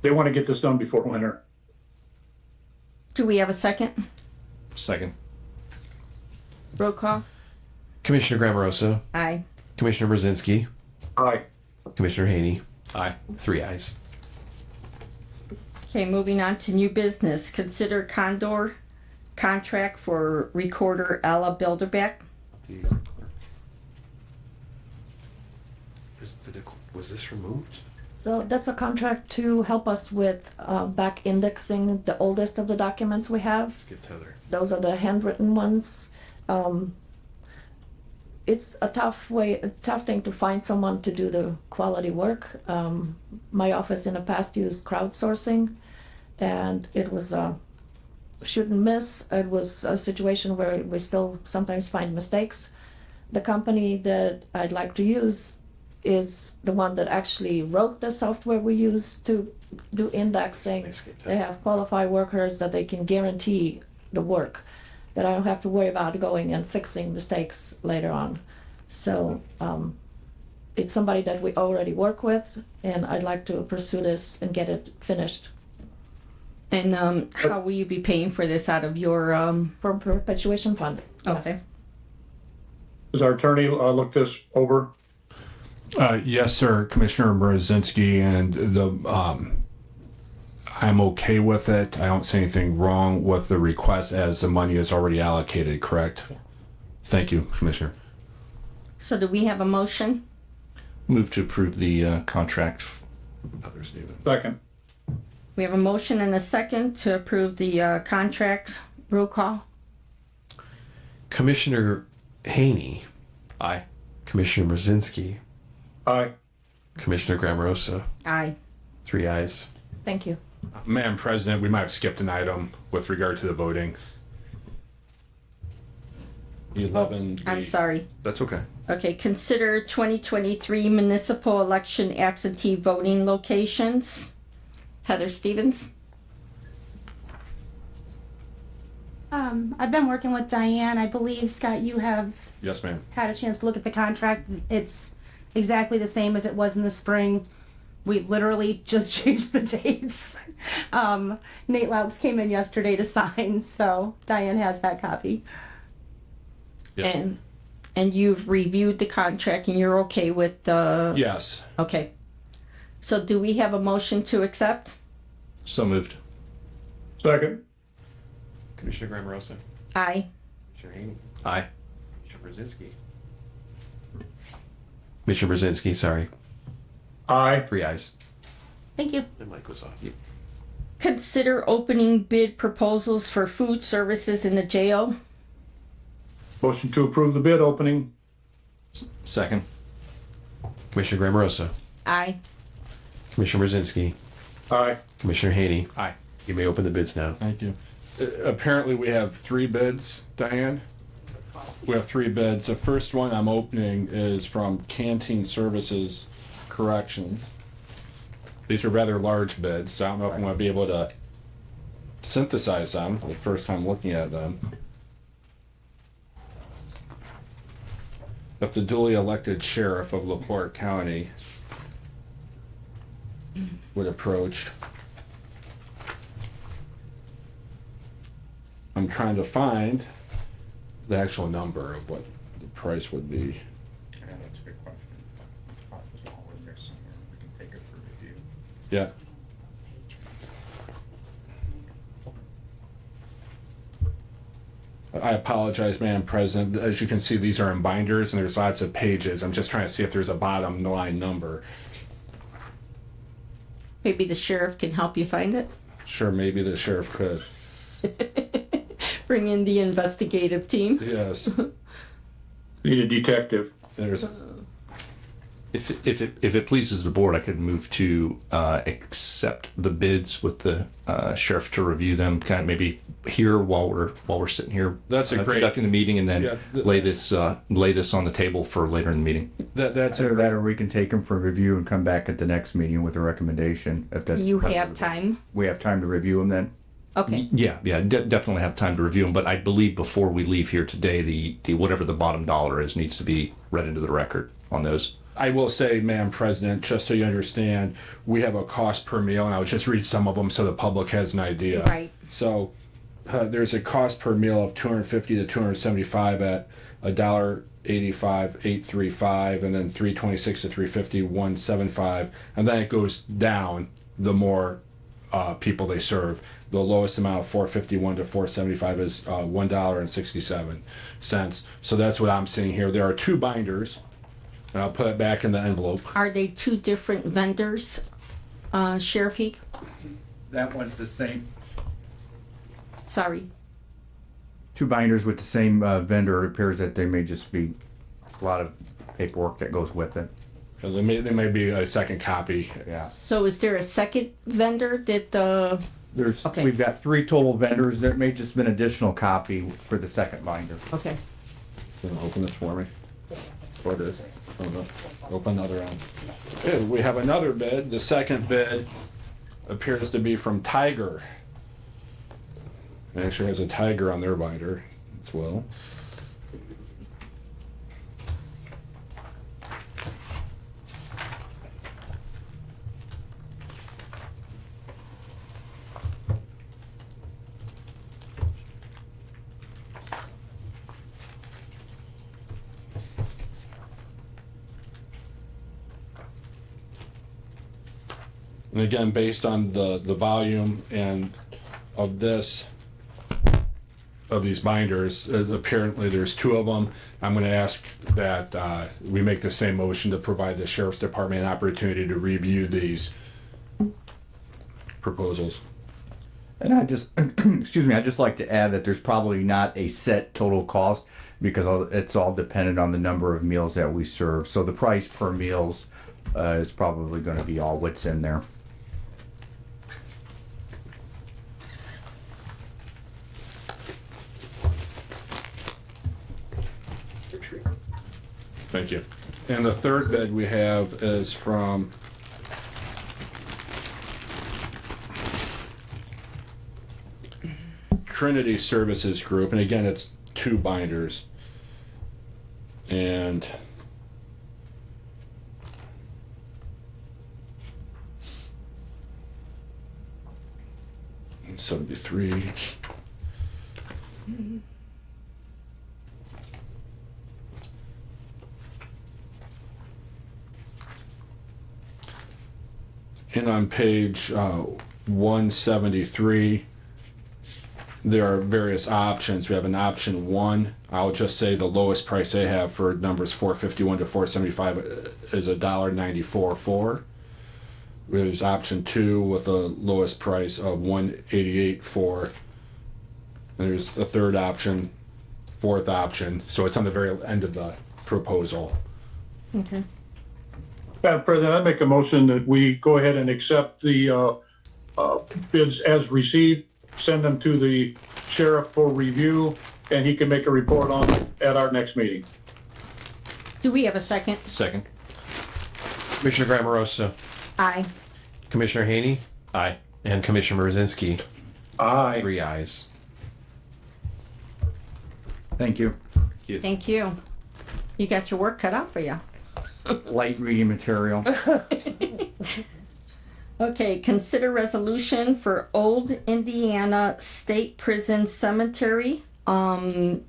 They want to get this done before winter. Do we have a second? Second. Roll call. Commissioner Grammarosa, Aye. Commissioner Brzezinski, Aye. Commissioner Haney, Aye. 3 ayes. Okay, moving on to new business. Consider Condor contract for recorder Ella Bilderbeck. Was this removed? So that's a contract to help us with back indexing the oldest of the documents we have. Skip tether. Those are the handwritten ones. It's a tough thing to find someone to do the quality work. My office in the past used crowdsourcing, and it was a shoot and miss. It was a situation where we still sometimes find mistakes. The company that I'd like to use is the one that actually wrote the software we use to do indexing. They have qualified workers that they can guarantee the work, that I don't have to worry about going and fixing mistakes later on. So it's somebody that we already work with, and I'd like to pursue this and get it finished. And how will you be paying for this out of your From perpetuation fund. Okay. Yes. Does our attorney look this over? Yes, sir, Commissioner Mrozinski, and I'm okay with it. I don't see anything wrong with the request as the money is already allocated, correct? Thank you, Commissioner. So do we have a motion? Move to approve the contract. Second. We have a motion and a second to approve the contract. Roll call. Commissioner Haney, Aye. Commissioner Mrozinski, Aye. Commissioner Grammarosa. Aye. 3 ayes. Thank you. Madam President, we might have skipped an item with regard to the voting. 11. I'm sorry. That's okay. Okay, consider 2023 municipal election absentee voting locations. Heather Stevens. I've been working with Diane. I believe, Scott, you have Yes, ma'am. had a chance to look at the contract. It's exactly the same as it was in the spring. We literally just changed the dates. Nate Laux came in yesterday to sign, so Diane has that copy. Yep. And you've reviewed the contract and you're okay with the... Yes. Okay. So do we have a motion to accept? So moved. Second. Commissioner Grammarosa. Aye. Commissioner Haney. Aye. Commissioner Brzezinski. Commissioner Brzezinski, sorry. Aye. 3 ayes. Thank you. The mic was off. Consider opening bid proposals for food services in the jail. Motion to approve the bid opening. Second. Commissioner Grammarosa. Aye. Commissioner Brzezinski. Aye. Commissioner Haney. Aye. You may open the bids now. Thank you. Apparently, we have 3 bids, Diane. We have 3 bids. The first one I'm opening is from Canteen Services Corrections. These are rather large bids, so I don't know if I'm going to be able to synthesize them the first time looking at them. If the duly elected sheriff of LaPorte County would approach. I'm trying to find the actual number of what the price would be. Yeah, that's a good question. It's probably just all over there somewhere. We can take it for review. Yeah. I apologize, Madam President. As you can see, these are in binders and there's lots of pages. I'm just trying to see if there's a bottom line number. Maybe the sheriff can help you find it. Sure, maybe the sheriff could. Bring in the investigative team. Yes. Need a detective. There's. If it pleases the board, I could move to accept the bids with the sheriff to review them, kind of maybe here while we're sitting here. That's a great- conducting the meeting, and then lay this on the table for later in the meeting. That's Either that or we can take them for review and come back at the next meeting with a recommendation. If that's You have time? We have time to review them then? Okay. Yeah, definitely have time to review them. But I believe before we leave here today, the whatever the bottom dollar is needs to be read into the record on those. I will say, Madam President, just so you understand, we have a cost per meal, and I'll just read some of them so the public has an idea. Right. So there's a cost per meal of $250 to $275 at $1.85, $8.35, and then $3.26 to $3.50, $1.75, and then it goes down the more people they serve. The lowest amount of $4.51 to $4.75 is $1.67. So that's what I'm seeing here. There are 2 binders. And I'll put it back in the envelope. Are they 2 different vendors, Sheriff Heek? That one's the same. Sorry. 2 binders with the same vendor. It appears that they may just be a lot of paperwork that goes with it. So there may be a second copy. Yeah. So is there a second vendor that We've got 3 total vendors. There may just been additional copy for the second binder. Okay. Open this for me. Or it is. Oh, no. Open another end. Okay, we have another bid. The second bid appears to be from Tiger. It actually has a tiger on their binder as well. And again, based on the volume and of this, of these binders, apparently there's 2 of them. I'm going to ask that we make the same motion to provide the Sheriff's Department an opportunity to review these proposals. And I just, excuse me, I'd just like to add that there's probably not a set total cost because it's all dependent on the number of meals that we serve. So the price per meals is probably going to be all what's in there. Thank you. And the third bid we have is from Trinity Services Group, and again, it's 2 binders. And so it'd be 3. And on page 173, there are various options. We have an option 1. I'll just say the lowest price they have for numbers 451 to 475 is $1.94. There's option 2 with the lowest price of 188.4. There's a third option, 4th option. So it's on the very end of the proposal. Okay. Madam President, I make a motion that we go ahead and accept the bids as received, send them to the sheriff for review, and he can make a report on it at our next meeting. Do we have a second? Second. Commissioner Grammarosa, Aye. Commissioner Haney, Aye. and Commissioner Mrzinski. Aye. 3 ayes. Thank you. Thank you. You got your work cut out for you. Light reading material. Okay, consider resolution for Old Indiana State Prison Cemetery. I'm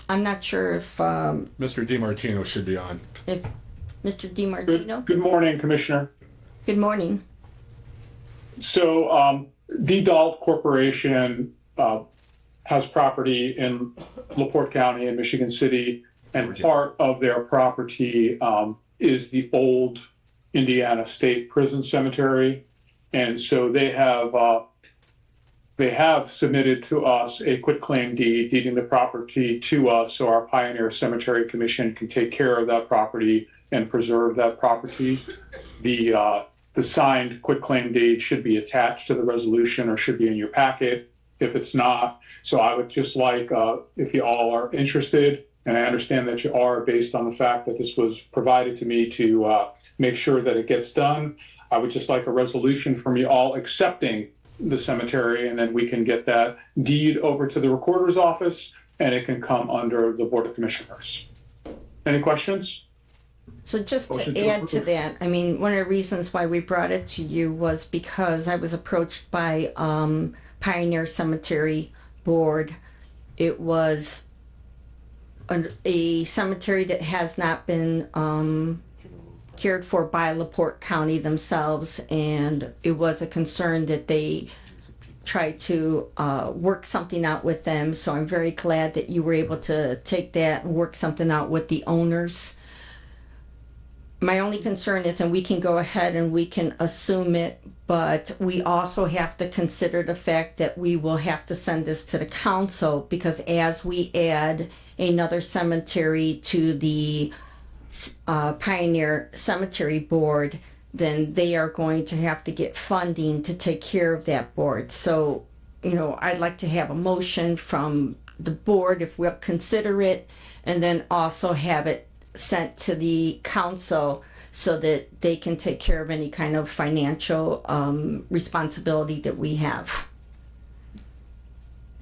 not sure if Mr. DiMartino should be on. Mr. DiMartino. Good morning, Commissioner. Good morning. So, DeDalt Corporation has property in LaPorte County in Michigan City, and part of their property is the old Indiana State Prison Cemetery. And so they have submitted to us a quitclaim deed, deeding the property to us so our Pioneer Cemetery Commission can take care of that property and preserve that property. The signed quitclaim deed should be attached to the resolution or should be in your packet if it's not. So I would just like, if you all are interested, and I understand that you are based on the fact that this was provided to me to make sure that it gets done, I would just like a resolution from you all accepting the cemetery, and then we can get that deed over to the recorder's office and it can come under the Board of Commissioners. Any questions? So just Motion to to add to approve. that, I mean, one of the reasons why we brought it to you was because I was approached by Pioneer Cemetery Board. It was a cemetery that has not been cared for by LaPorte County themselves, and it was a concern that they try to work something out with them. So I'm very glad that you were able to take that and work something out with the owners. My only concern is, and we can go ahead and we can assume it, but we also have to consider the fact that we will have to send this to the council, because as we add another cemetery to the Pioneer Cemetery Board, then they are going to have to get funding to take care of that board. So, you know, I'd like to have a motion from the board if we'll consider it, and then also have it sent to the council so that they can take care of any kind of financial responsibility that we have.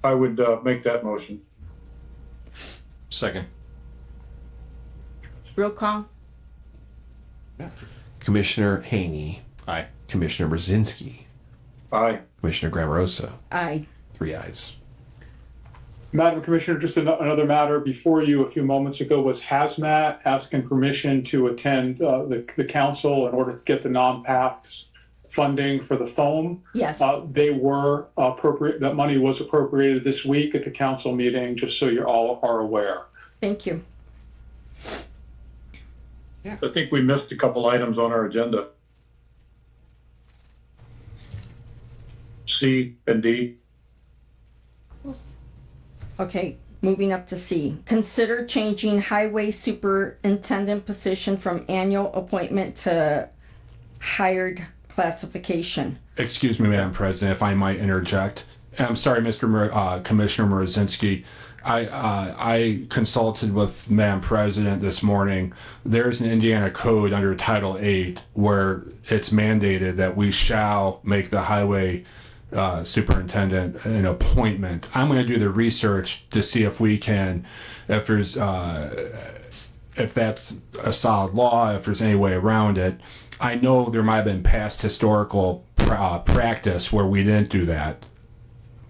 I would make that motion. Second. Roll call. Commissioner Haney. Aye. Commissioner Brzezinski. Aye. Commissioner Grammarosa. Aye. 3 ayes. Madam Commissioner, just another matter before you a few moments ago was Hazmat asking permission to attend the council in order to get the non-paths funding for the foam. Yes. They were appropriate, that money was appropriated this week at the council meeting, just so you all are aware. Thank you. I think we missed a couple items on our agenda. C and D. Okay, moving up to C. Consider changing highway superintendent position from annual appointment to hired classification. Excuse me, Madam President, if I might interject. I'm sorry, Commissioner Mrozinski. I consulted with Madam President this morning. There's an Indiana code under Title 8 where it's mandated that we shall make the highway superintendent an appointment. I'm going to do the research to see if we can, if there's, if that's a solid law, if there's any way around it. I know there might have been past historical practice where we didn't do that,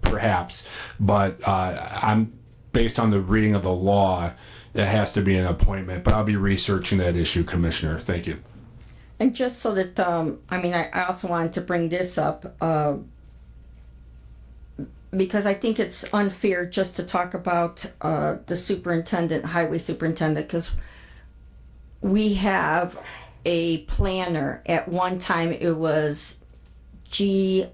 perhaps, but I'm based on the reading of the law, it has to be an appointment. But I'll be researching that issue, Commissioner. Thank you. And just so that, I also wanted to bring this up because I think it's unfair just to talk about the superintendent, highway superintendent, because we have a planner. At one time it was GIS,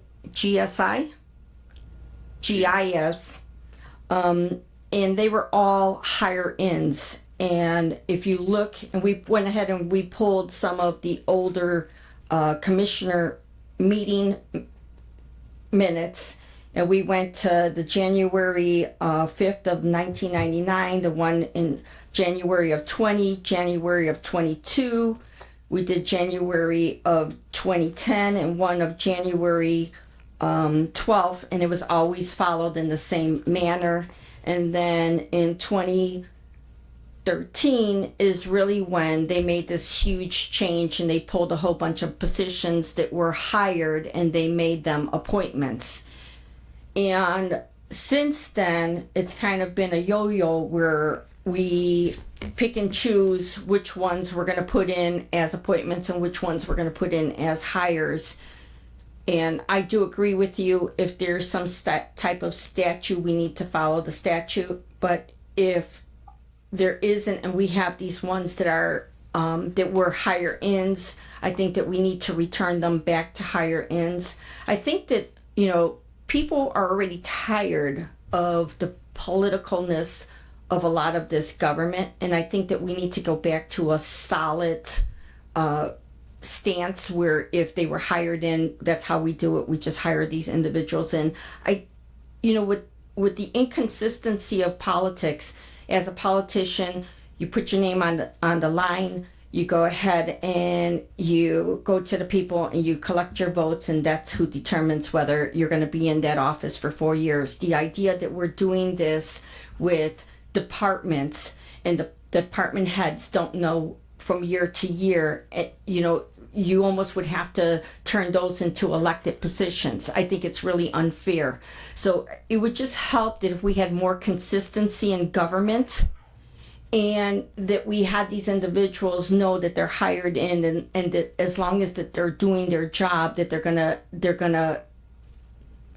and they were all higher ends. And if you look, and we went ahead and we pulled some of the older commissioner meeting minutes, and we went to the January 5th of 1999, the one in January of 20, January of 22. We did January of 2010 and one of January 12th, and it was always followed in the same manner. And then in 2013 is really when they made this huge change and they pulled a whole bunch of positions that were hired and they made them appointments. And since then, it's kind of been a yo-yo where we pick and choose which ones we're going to put in as appointments and which ones we're going to put in as hires. And I do agree with you, if there's some type of statute, we need to follow the statute. But if there isn't, and we have these ones that are that were higher ends, I think that we need to return them back to higher ends. I think that, people are already tired of the politicalness of a lot of this government, and I think that we need to go back to a solid stance where if they were hired in, that's how we do it. We just hire these individuals. And with the inconsistency of politics, as a politician, you put your name on the line, you go ahead and you go to the people and you collect your votes, and that's who determines whether you're going to be in that office for 4 years. The idea that we're doing this with departments and the department heads don't know from year to year, you almost would have to turn those into elected positions. I think it's really unfair. So it would just help that if we had more consistency in government, and that we had these individuals know that they're hired in, and that as long as that they're doing their job, that they're gonna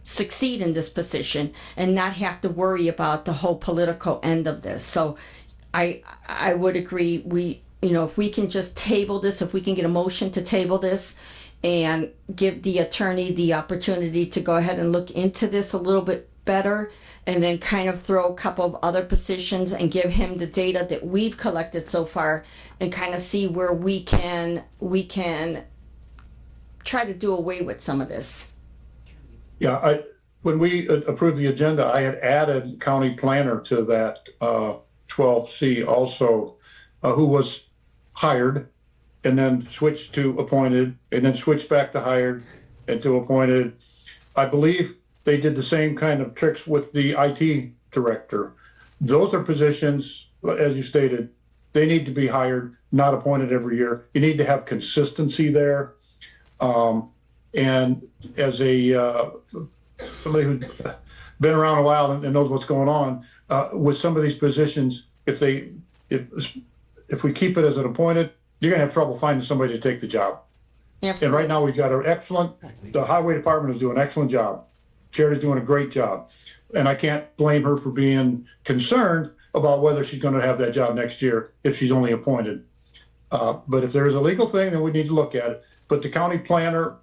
succeed in this position and not have to worry about the whole political end of this. So I would agree, if we can just table this, if we can get a motion to table this and give the attorney the opportunity to go ahead and look into this a little bit better, and then kind of throw a couple of other positions and give him the data that we've collected so far, and kind of see where we can try to do away with some of this. Yeah, when we approved the agenda, I had added county planner to that 12C also, who was hired and then switched to appointed and then switched back to hired and to appointed. I believe they did the same kind of tricks with the IT director. Those are positions, as you stated, they need to be hired, not appointed every year. You need to have consistency there. And as somebody who's been around a while and knows what's going on, with some of these positions, if we keep it as an appointed, you're gonna have trouble finding somebody to take the job. And right now, we've got the highway department is doing an excellent job. Sherry's doing a great job. And I can't blame her for being concerned about whether she's going to have that job next year if she's only appointed. But if there is a legal thing, then we need to look at it. But the county planner,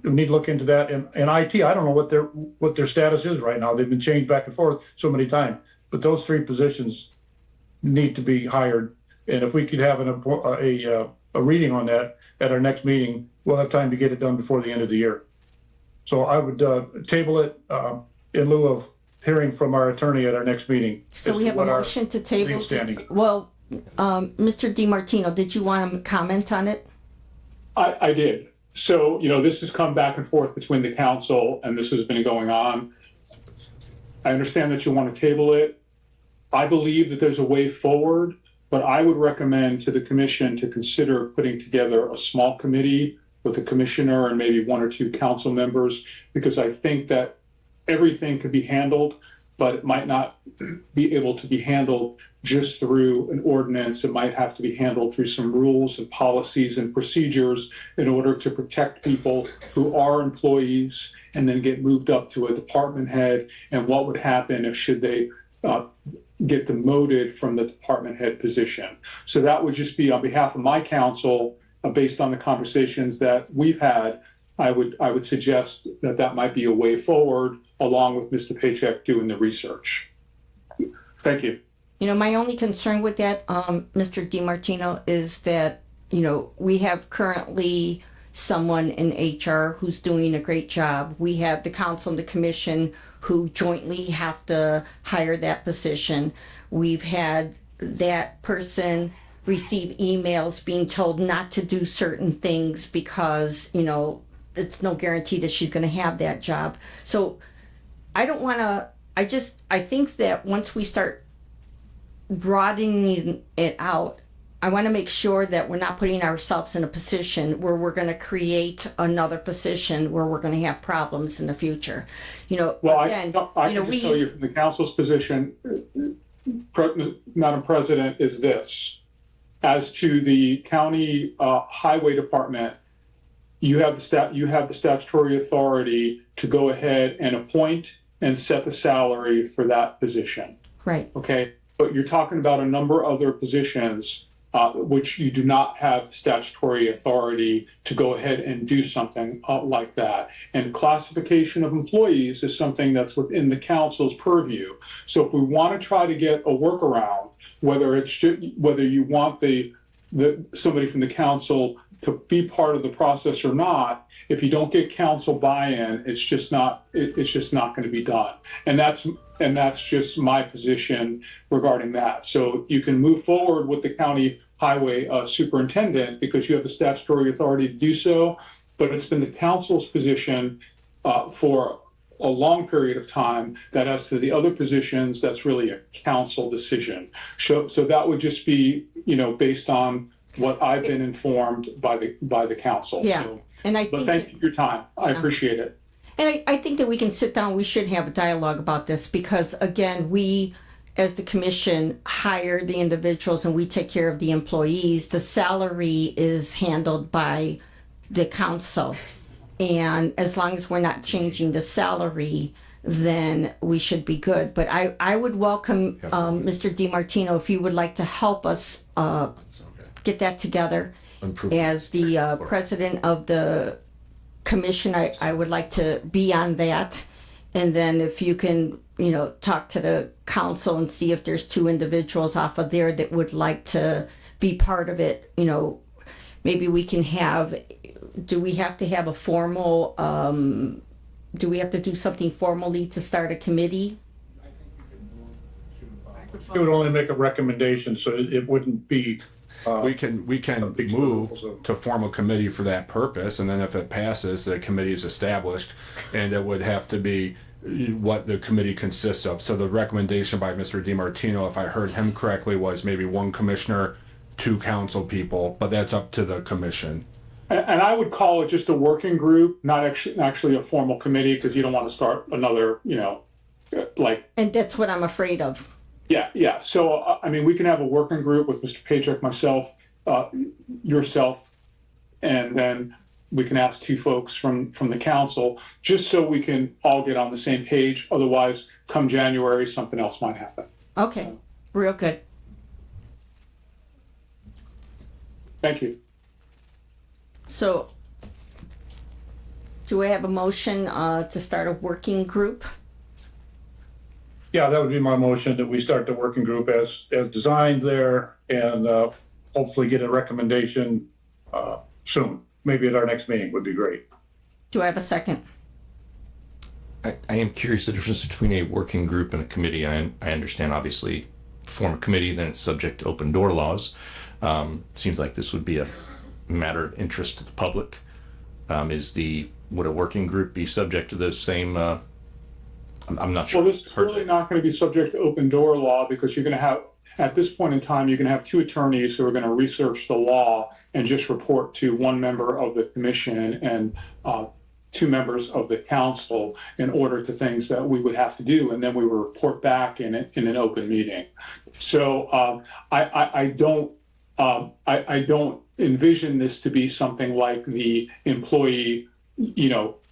we need to look into that. And IT, I don't know what their status is right now. They've been changed back and forth so many times. But those 3 positions need to be hired. And if we could have a reading on that at our next meeting, we'll have time to get it done before the end of the year. So I would table it in lieu of hearing from our attorney at our next meeting. So we have a motion to table. Well, Mr. DiMartino, did you want to comment on it? I did. So, this has come back and forth between the council and this has been going on. I understand that you want to table it. I believe that there's a way forward, but I would recommend to the commission to consider putting together a small committee with a commissioner and maybe 1 or 2 council members, because I think that everything could be handled, but it might not be able to be handled just through an ordinance. It might have to be handled through some rules and policies and procedures in order to protect people who are employees and then get moved up to a department head, and what would happen if should they get demoted from the department head position. So that would just be on behalf of my council, based on the conversations that we've had. I would suggest that might be a way forward, along with Mr. Paycheck doing the research. Thank you. My only concern with that, Mr. DiMartino, is that, we have currently someone in HR who's doing a great job. We have the council and the commission who jointly have to hire that position. We've had that person receive emails being told not to do certain things because, it's no guarantee that she's going to have that job. So I don't want to, I think that once we start broadening it out, I want to make sure that we're not putting ourselves in a position where we're going to create another position where we're going to have problems in the future. Well, again, I can just tell you from the council's position, Madam President, is this. As to the county highway department, you have the statutory authority to go ahead and appoint and set the salary for that position. Right. Okay. But you're talking about a number of other positions which you do not have the statutory authority to go ahead and do something like that. And classification of employees is something that's within the council's purview. So if we want to try to get a workaround, whether you want somebody from the council to be part of the process or not, if you don't get council buy-in, it's just not going to be done. And that's just my position regarding that. So you can move forward with the county highway superintendent because you have the statutory authority to do so, but it's been the council's position for a long period of time that as to the other positions, that's really a council decision. So that would just be, based on what I've been informed by the council. Yeah. So, and but thank you for your time. I appreciate it. And I think that we can sit down, we should have a dialogue about this because, again, we, as the commission, hire the individuals and we take care of the employees. The salary is handled by the council. And as long as we're not changing the salary, then we should be good. But I would welcome Mr. DiMartino if you would like to help us get that together. As the president of the commission, I would like to be on that. And then if you can, talk to the council and see if there's 2 individuals off of there that would like to be part of it, maybe we can have, do we have to have a formal, do we have to do something formally to start a committee? It would only make a recommendation, so it wouldn't be. We can move to form a committee for that purpose, and then if it passes, the committee is established, and it would have to be what the committee consists of. So the recommendation by Mr. DiMartino, if I heard him correctly, was maybe 1 commissioner, 2 council people, but that's up to the commission. And I would call it just a working group, not actually a formal committee, because you don't want to start another, And that's what I'm afraid of. Yeah. So, we can have a working group with Mr. Paycheck, myself, yourself, and then we can ask two folks from the council, just so we can all get on the same page. Otherwise, come January, something else might happen. Okay, real good. Thank you. So, do we have a motion to start a working group? Yeah, that would be my motion, that we start the working group as designed there, and hopefully get a recommendation soon. Maybe at our next meeting would be great. Do I have a second? I am curious the difference between a working group and a committee. I understand, obviously, form a committee, then it's subject to open door laws. Seems like this would be a matter of interest to the public. Would a working group be subject to those same? I'm not sure. Well, this is really not going to be subject to open door law, because you're going to have, at this point in time, you're going to have two attorneys who are going to research the law and just report to one member of the commission and two members of the council in order to things that we would have to do, and then we will report back in an open meeting. So I don't envision this to be something like the employee,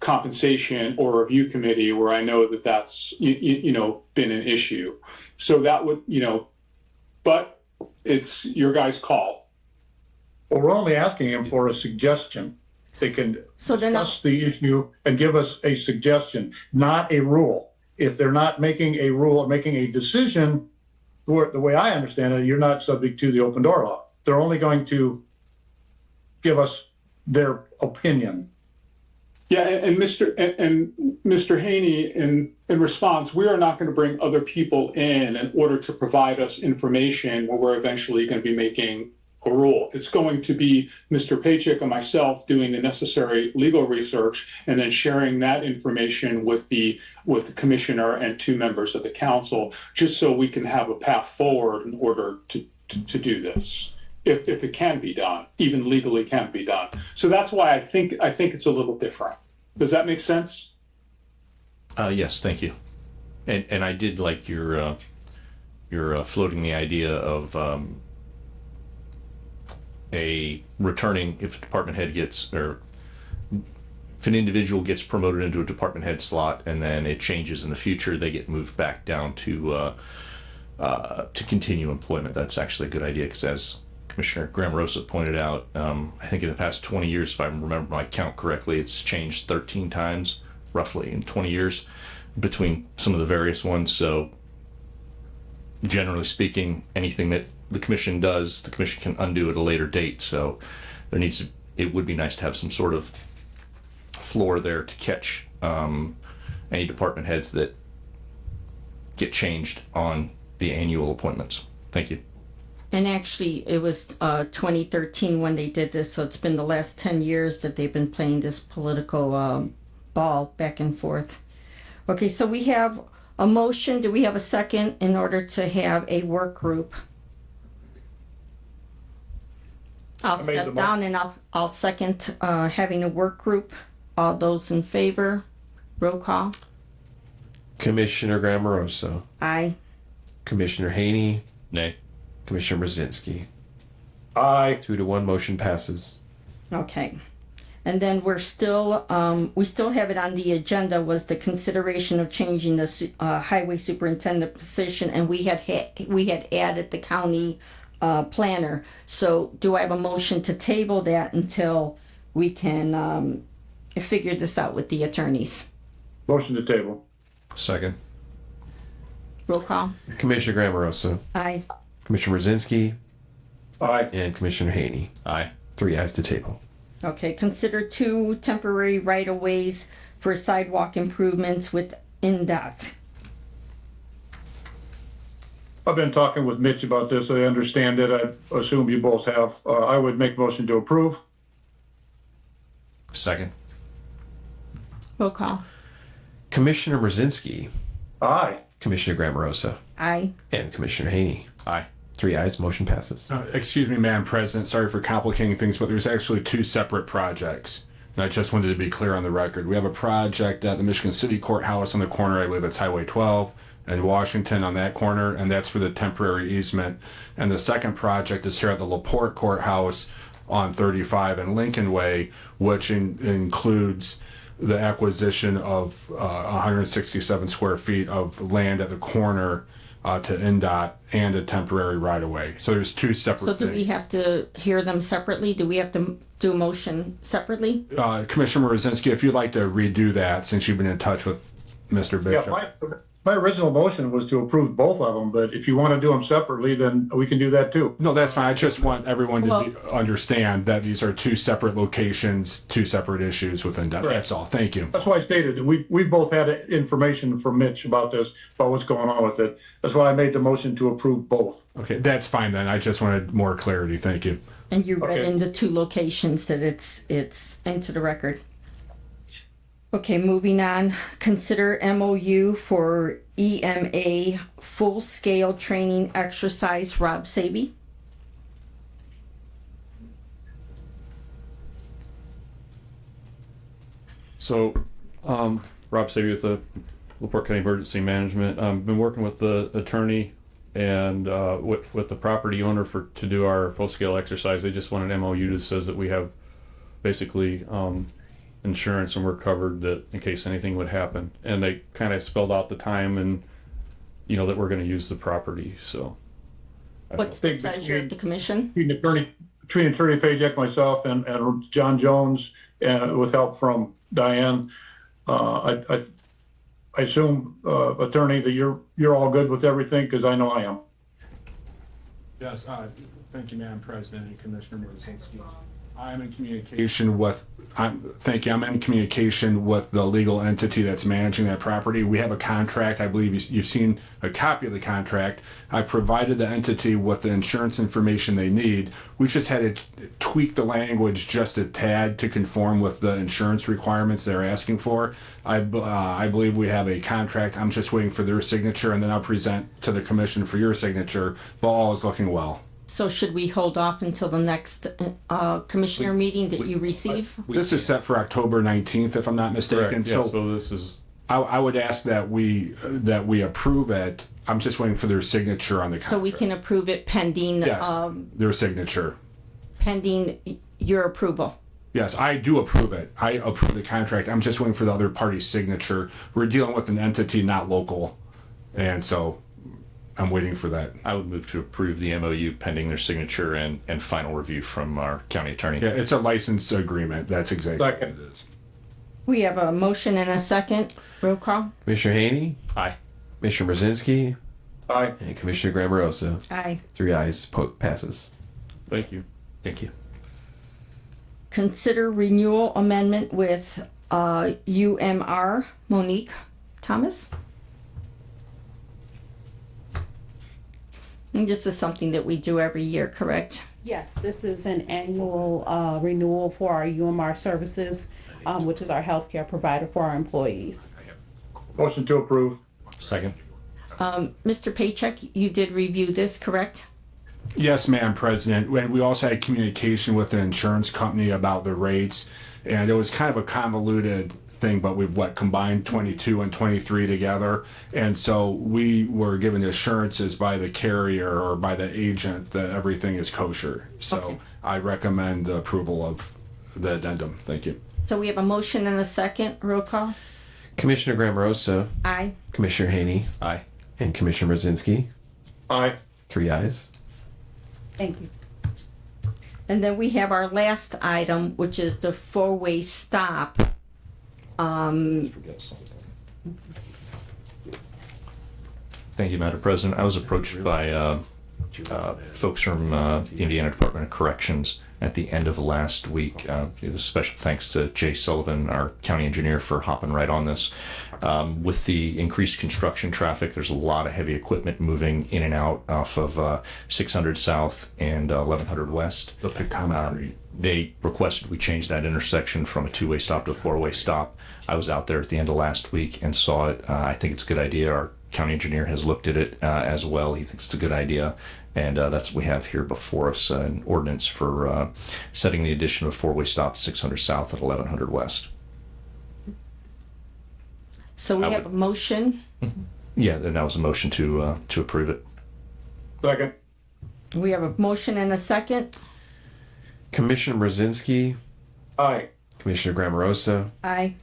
compensation or review committee, where I know that that's been an issue. So that would, but it's your guys' call. Well, we're only asking him for a suggestion. They can discuss the issue and give us a suggestion, not a rule. If they're not making a rule or making a decision, the way I understand it, you're not subject to the open door law. They're only going to give us their opinion. Yeah, and Mr. Haney, in response, we are not going to bring other people in order to provide us information when we're eventually going to be making a rule. It's going to be Mr. Paycheck and myself doing the necessary legal research and then sharing that information with the commissioner and two members of the council, just so we can have a path forward in order to do this. If it can be done, even legally can be done. So that's why I think it's a little different. Does that make sense? Yes, thank you. And I did like your floating the idea of a returning, if a department head gets, or if an individual gets promoted into a department head slot and then it changes in the future, they get moved back down to continue employment. That's actually a good idea, because as Commissioner Grammarosa pointed out, I think in the past 20 years, if I remember my count correctly, it's changed 13 times roughly in 20 years between some of the various ones. So generally speaking, anything that the commission does, the commission can undo at a later date. So it would be nice to have some sort of floor there to catch any department heads that get changed on the annual appointments. Thank you. And actually, it was 2013 when they did this, so it's been the last 10 years that they've been playing this political ball back and forth. Okay, so we have a motion. Do we have a second in order to have a work group? I'll step down and I'll second having a work group. All those in favor? Roll call. Commissioner Grammarosa. Aye. Commissioner Haney. Nay. Commissioner Brzezinski. Aye. 2-1, motion passes. Okay. And then we still have it on the agenda, was the consideration of changing the highway superintendent position, and we had added the county planner. So do I have a motion to table that until we can figure this out with the attorneys? Motion to table. Second. Roll call. Commissioner Grammarosa. Aye. Commissioner Brzezinski. Aye. And Commissioner Haney. Aye. 3 ayes to table. Okay, consider 2 temporary right-of-ways for sidewalk improvements with NDOT. I've been talking with Mitch about this. I understand it. I assume you both have. I would make motion to approve. Second. Roll call. Commissioner Brzezinski. Aye. Commissioner Grammarosa. Aye. And Commissioner Haney. Aye. 3 ayes, motion passes. Excuse me, Madam President, sorry for complicating things, but there's actually 2 separate projects. And I just wanted to be clear on the record. We have a project at the Michigan City Courthouse on the corner, I believe it's Highway 12, and Washington on that corner, and that's for the temporary easement. And the second project is here at the LaPorte Courthouse on 35 and Lincoln Way, which includes the acquisition of 167 square feet of land at the corner to NDOT and a temporary right-of-way. So there's two separate So things. do we have to hear them separately? Do we have to do a motion separately? Commissioner Mrozinski, if you'd like to redo that, since you've been in touch with Mr. Bishop. Yeah, my original motion was to approve both of them, but if you want to do them separately, then we can do that too. No, that's fine. I just want everyone to understand that these are two separate locations, two separate issues within that. That's all. Thank you. That's why I stated that we both had information from Mitch about this, about what's going on with it. That's why I made the motion to approve both. Okay, that's fine then. I just wanted more clarity. Thank you. And you read Okay. in the two locations that it's into the record. Okay, moving on. Consider MOU for EMA full-scale training exercise. Rob Saby. So, Rob Saby with the LaPorte County Emergency Management. Been working with the attorney and with the property owner to do our full-scale exercise. They just want an MOU that says that we have basically insurance and we're covered that in case anything would happen. And they kind of spelled out the time and that we're going to use the property. So, What's the pleasure of the commission? Between Attorney Pajek, myself, and John Jones, with help from Diane, I assume, Attorney, that you're all good with everything, because I know I am. Yes, thank you, Madam President and Commissioner Mrozinski. I'm in communication with, thank you, I'm in communication with the legal entity that's managing that property. We have a contract. I believe you've seen a copy of the contract. I provided the entity with the insurance information they need. We just had to tweak the language just a tad to conform with the insurance requirements they're asking for. I believe we have a contract. I'm just waiting for their signature, and then I'll present to the commission for your signature, but all is looking well. So should we hold off until the next commissioner meeting that you receive? This is set for October 19th, if I'm not mistaken. correct. Yeah, so this is. I would ask that we approve it. I'm just waiting for their signature on the contract. So we can approve it pending, Yes, their signature. pending your approval. Yes, I do approve it. I approve the contract. I'm just waiting for the other party's signature. We're dealing with an entity, not local, and so I'm waiting for that. I would move to approve the MOU pending their signature and final review from our county attorney. Yeah, it's a license agreement. That's exactly what it is. We have a motion and a second. Roll call. Commissioner Haney, Aye. Commissioner Mrozinski, Aye. and Commissioner Grammarosa. Aye. 3 ayes, passes. Thank you. Thank you. Consider renewal amendment with UMR. Monique Thomas. And this is something that we do every year, correct? Yes, this is an annual renewal for our UMR services, which is our healthcare provider for our employees. Motion to approve. Second. Mr. Paycheck, you did review this, correct? Yes, Madam President. And we also had communication with the insurance company about the rates, and it was kind of a convoluted thing, but we've combined 22 and 23 together, and so we were given assurances by the carrier or by the agent that everything is kosher. So okay. I recommend the approval of the addendum. Thank you. So we have a motion and a second. Roll call. Commissioner Grammarosa. Aye. Commissioner Haney. Aye. And Commissioner Mrozinski. Aye. 3 ayes. Thank you. And then we have our last item, which is the four-way stop. Thank you, Madam President. I was approached by folks from Indiana Department of Corrections at the end of last week. Special thanks to Jay Sullivan, our county engineer, for hopping right on this. With the increased construction traffic, there's a lot of heavy equipment moving in and out off of 600 South and 1100 West. The pictometry. They requested we change that intersection from a two-way stop to a four-way stop. I was out there at the end of last week and saw it. I think it's a good idea. Our county engineer has looked at it as well. He thinks it's a good idea. And that's what we have here before us, an ordinance for setting the addition of four-way stop 600 South at 1100 West. So we have a motion. Yeah, and that was a motion to approve it. Second. We have a motion and a second. Commissioner Brzezinski, Aye. Commissioner Grammarosa, Aye.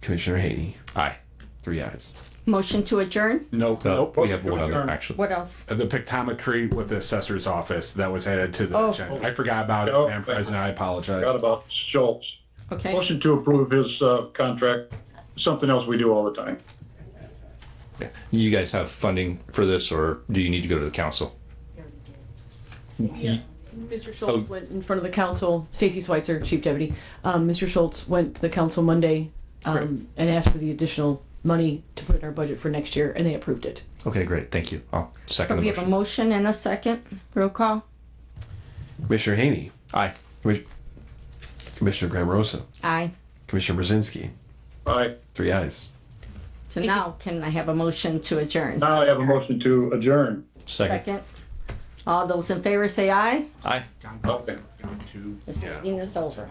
Commissioner Haney. Aye. 3 ayes. Motion to adjourn? Nope, No, nope. we have one other, actually. What else? The pictometry with the assessor's office that was added to the Oh. agenda. I forgot about it, Oh. Madam President. I apologize. Forgot about Schultz. Okay. Motion to approve his contract, something else we do all the time. Yeah. You guys have funding for this, or do you need to go to the council? Mr. Schultz went in front of the council, Stacy Schweitzer, Chief Deputy. Mr. Schultz went to the council Monday and asked for the additional money to put in our budget for next year, and they approved it. Okay, great. Thank you. I'll So second the we have a motion. motion and a second. Roll call? Commissioner Haney. Aye. Commissioner Grammarosa, Aye. Commissioner Brzezinski. Aye. 3 ayes. So now can I have a motion to adjourn? Now I have a motion to adjourn. Second. All those in favor say aye. Aye. Okay. This meeting is over.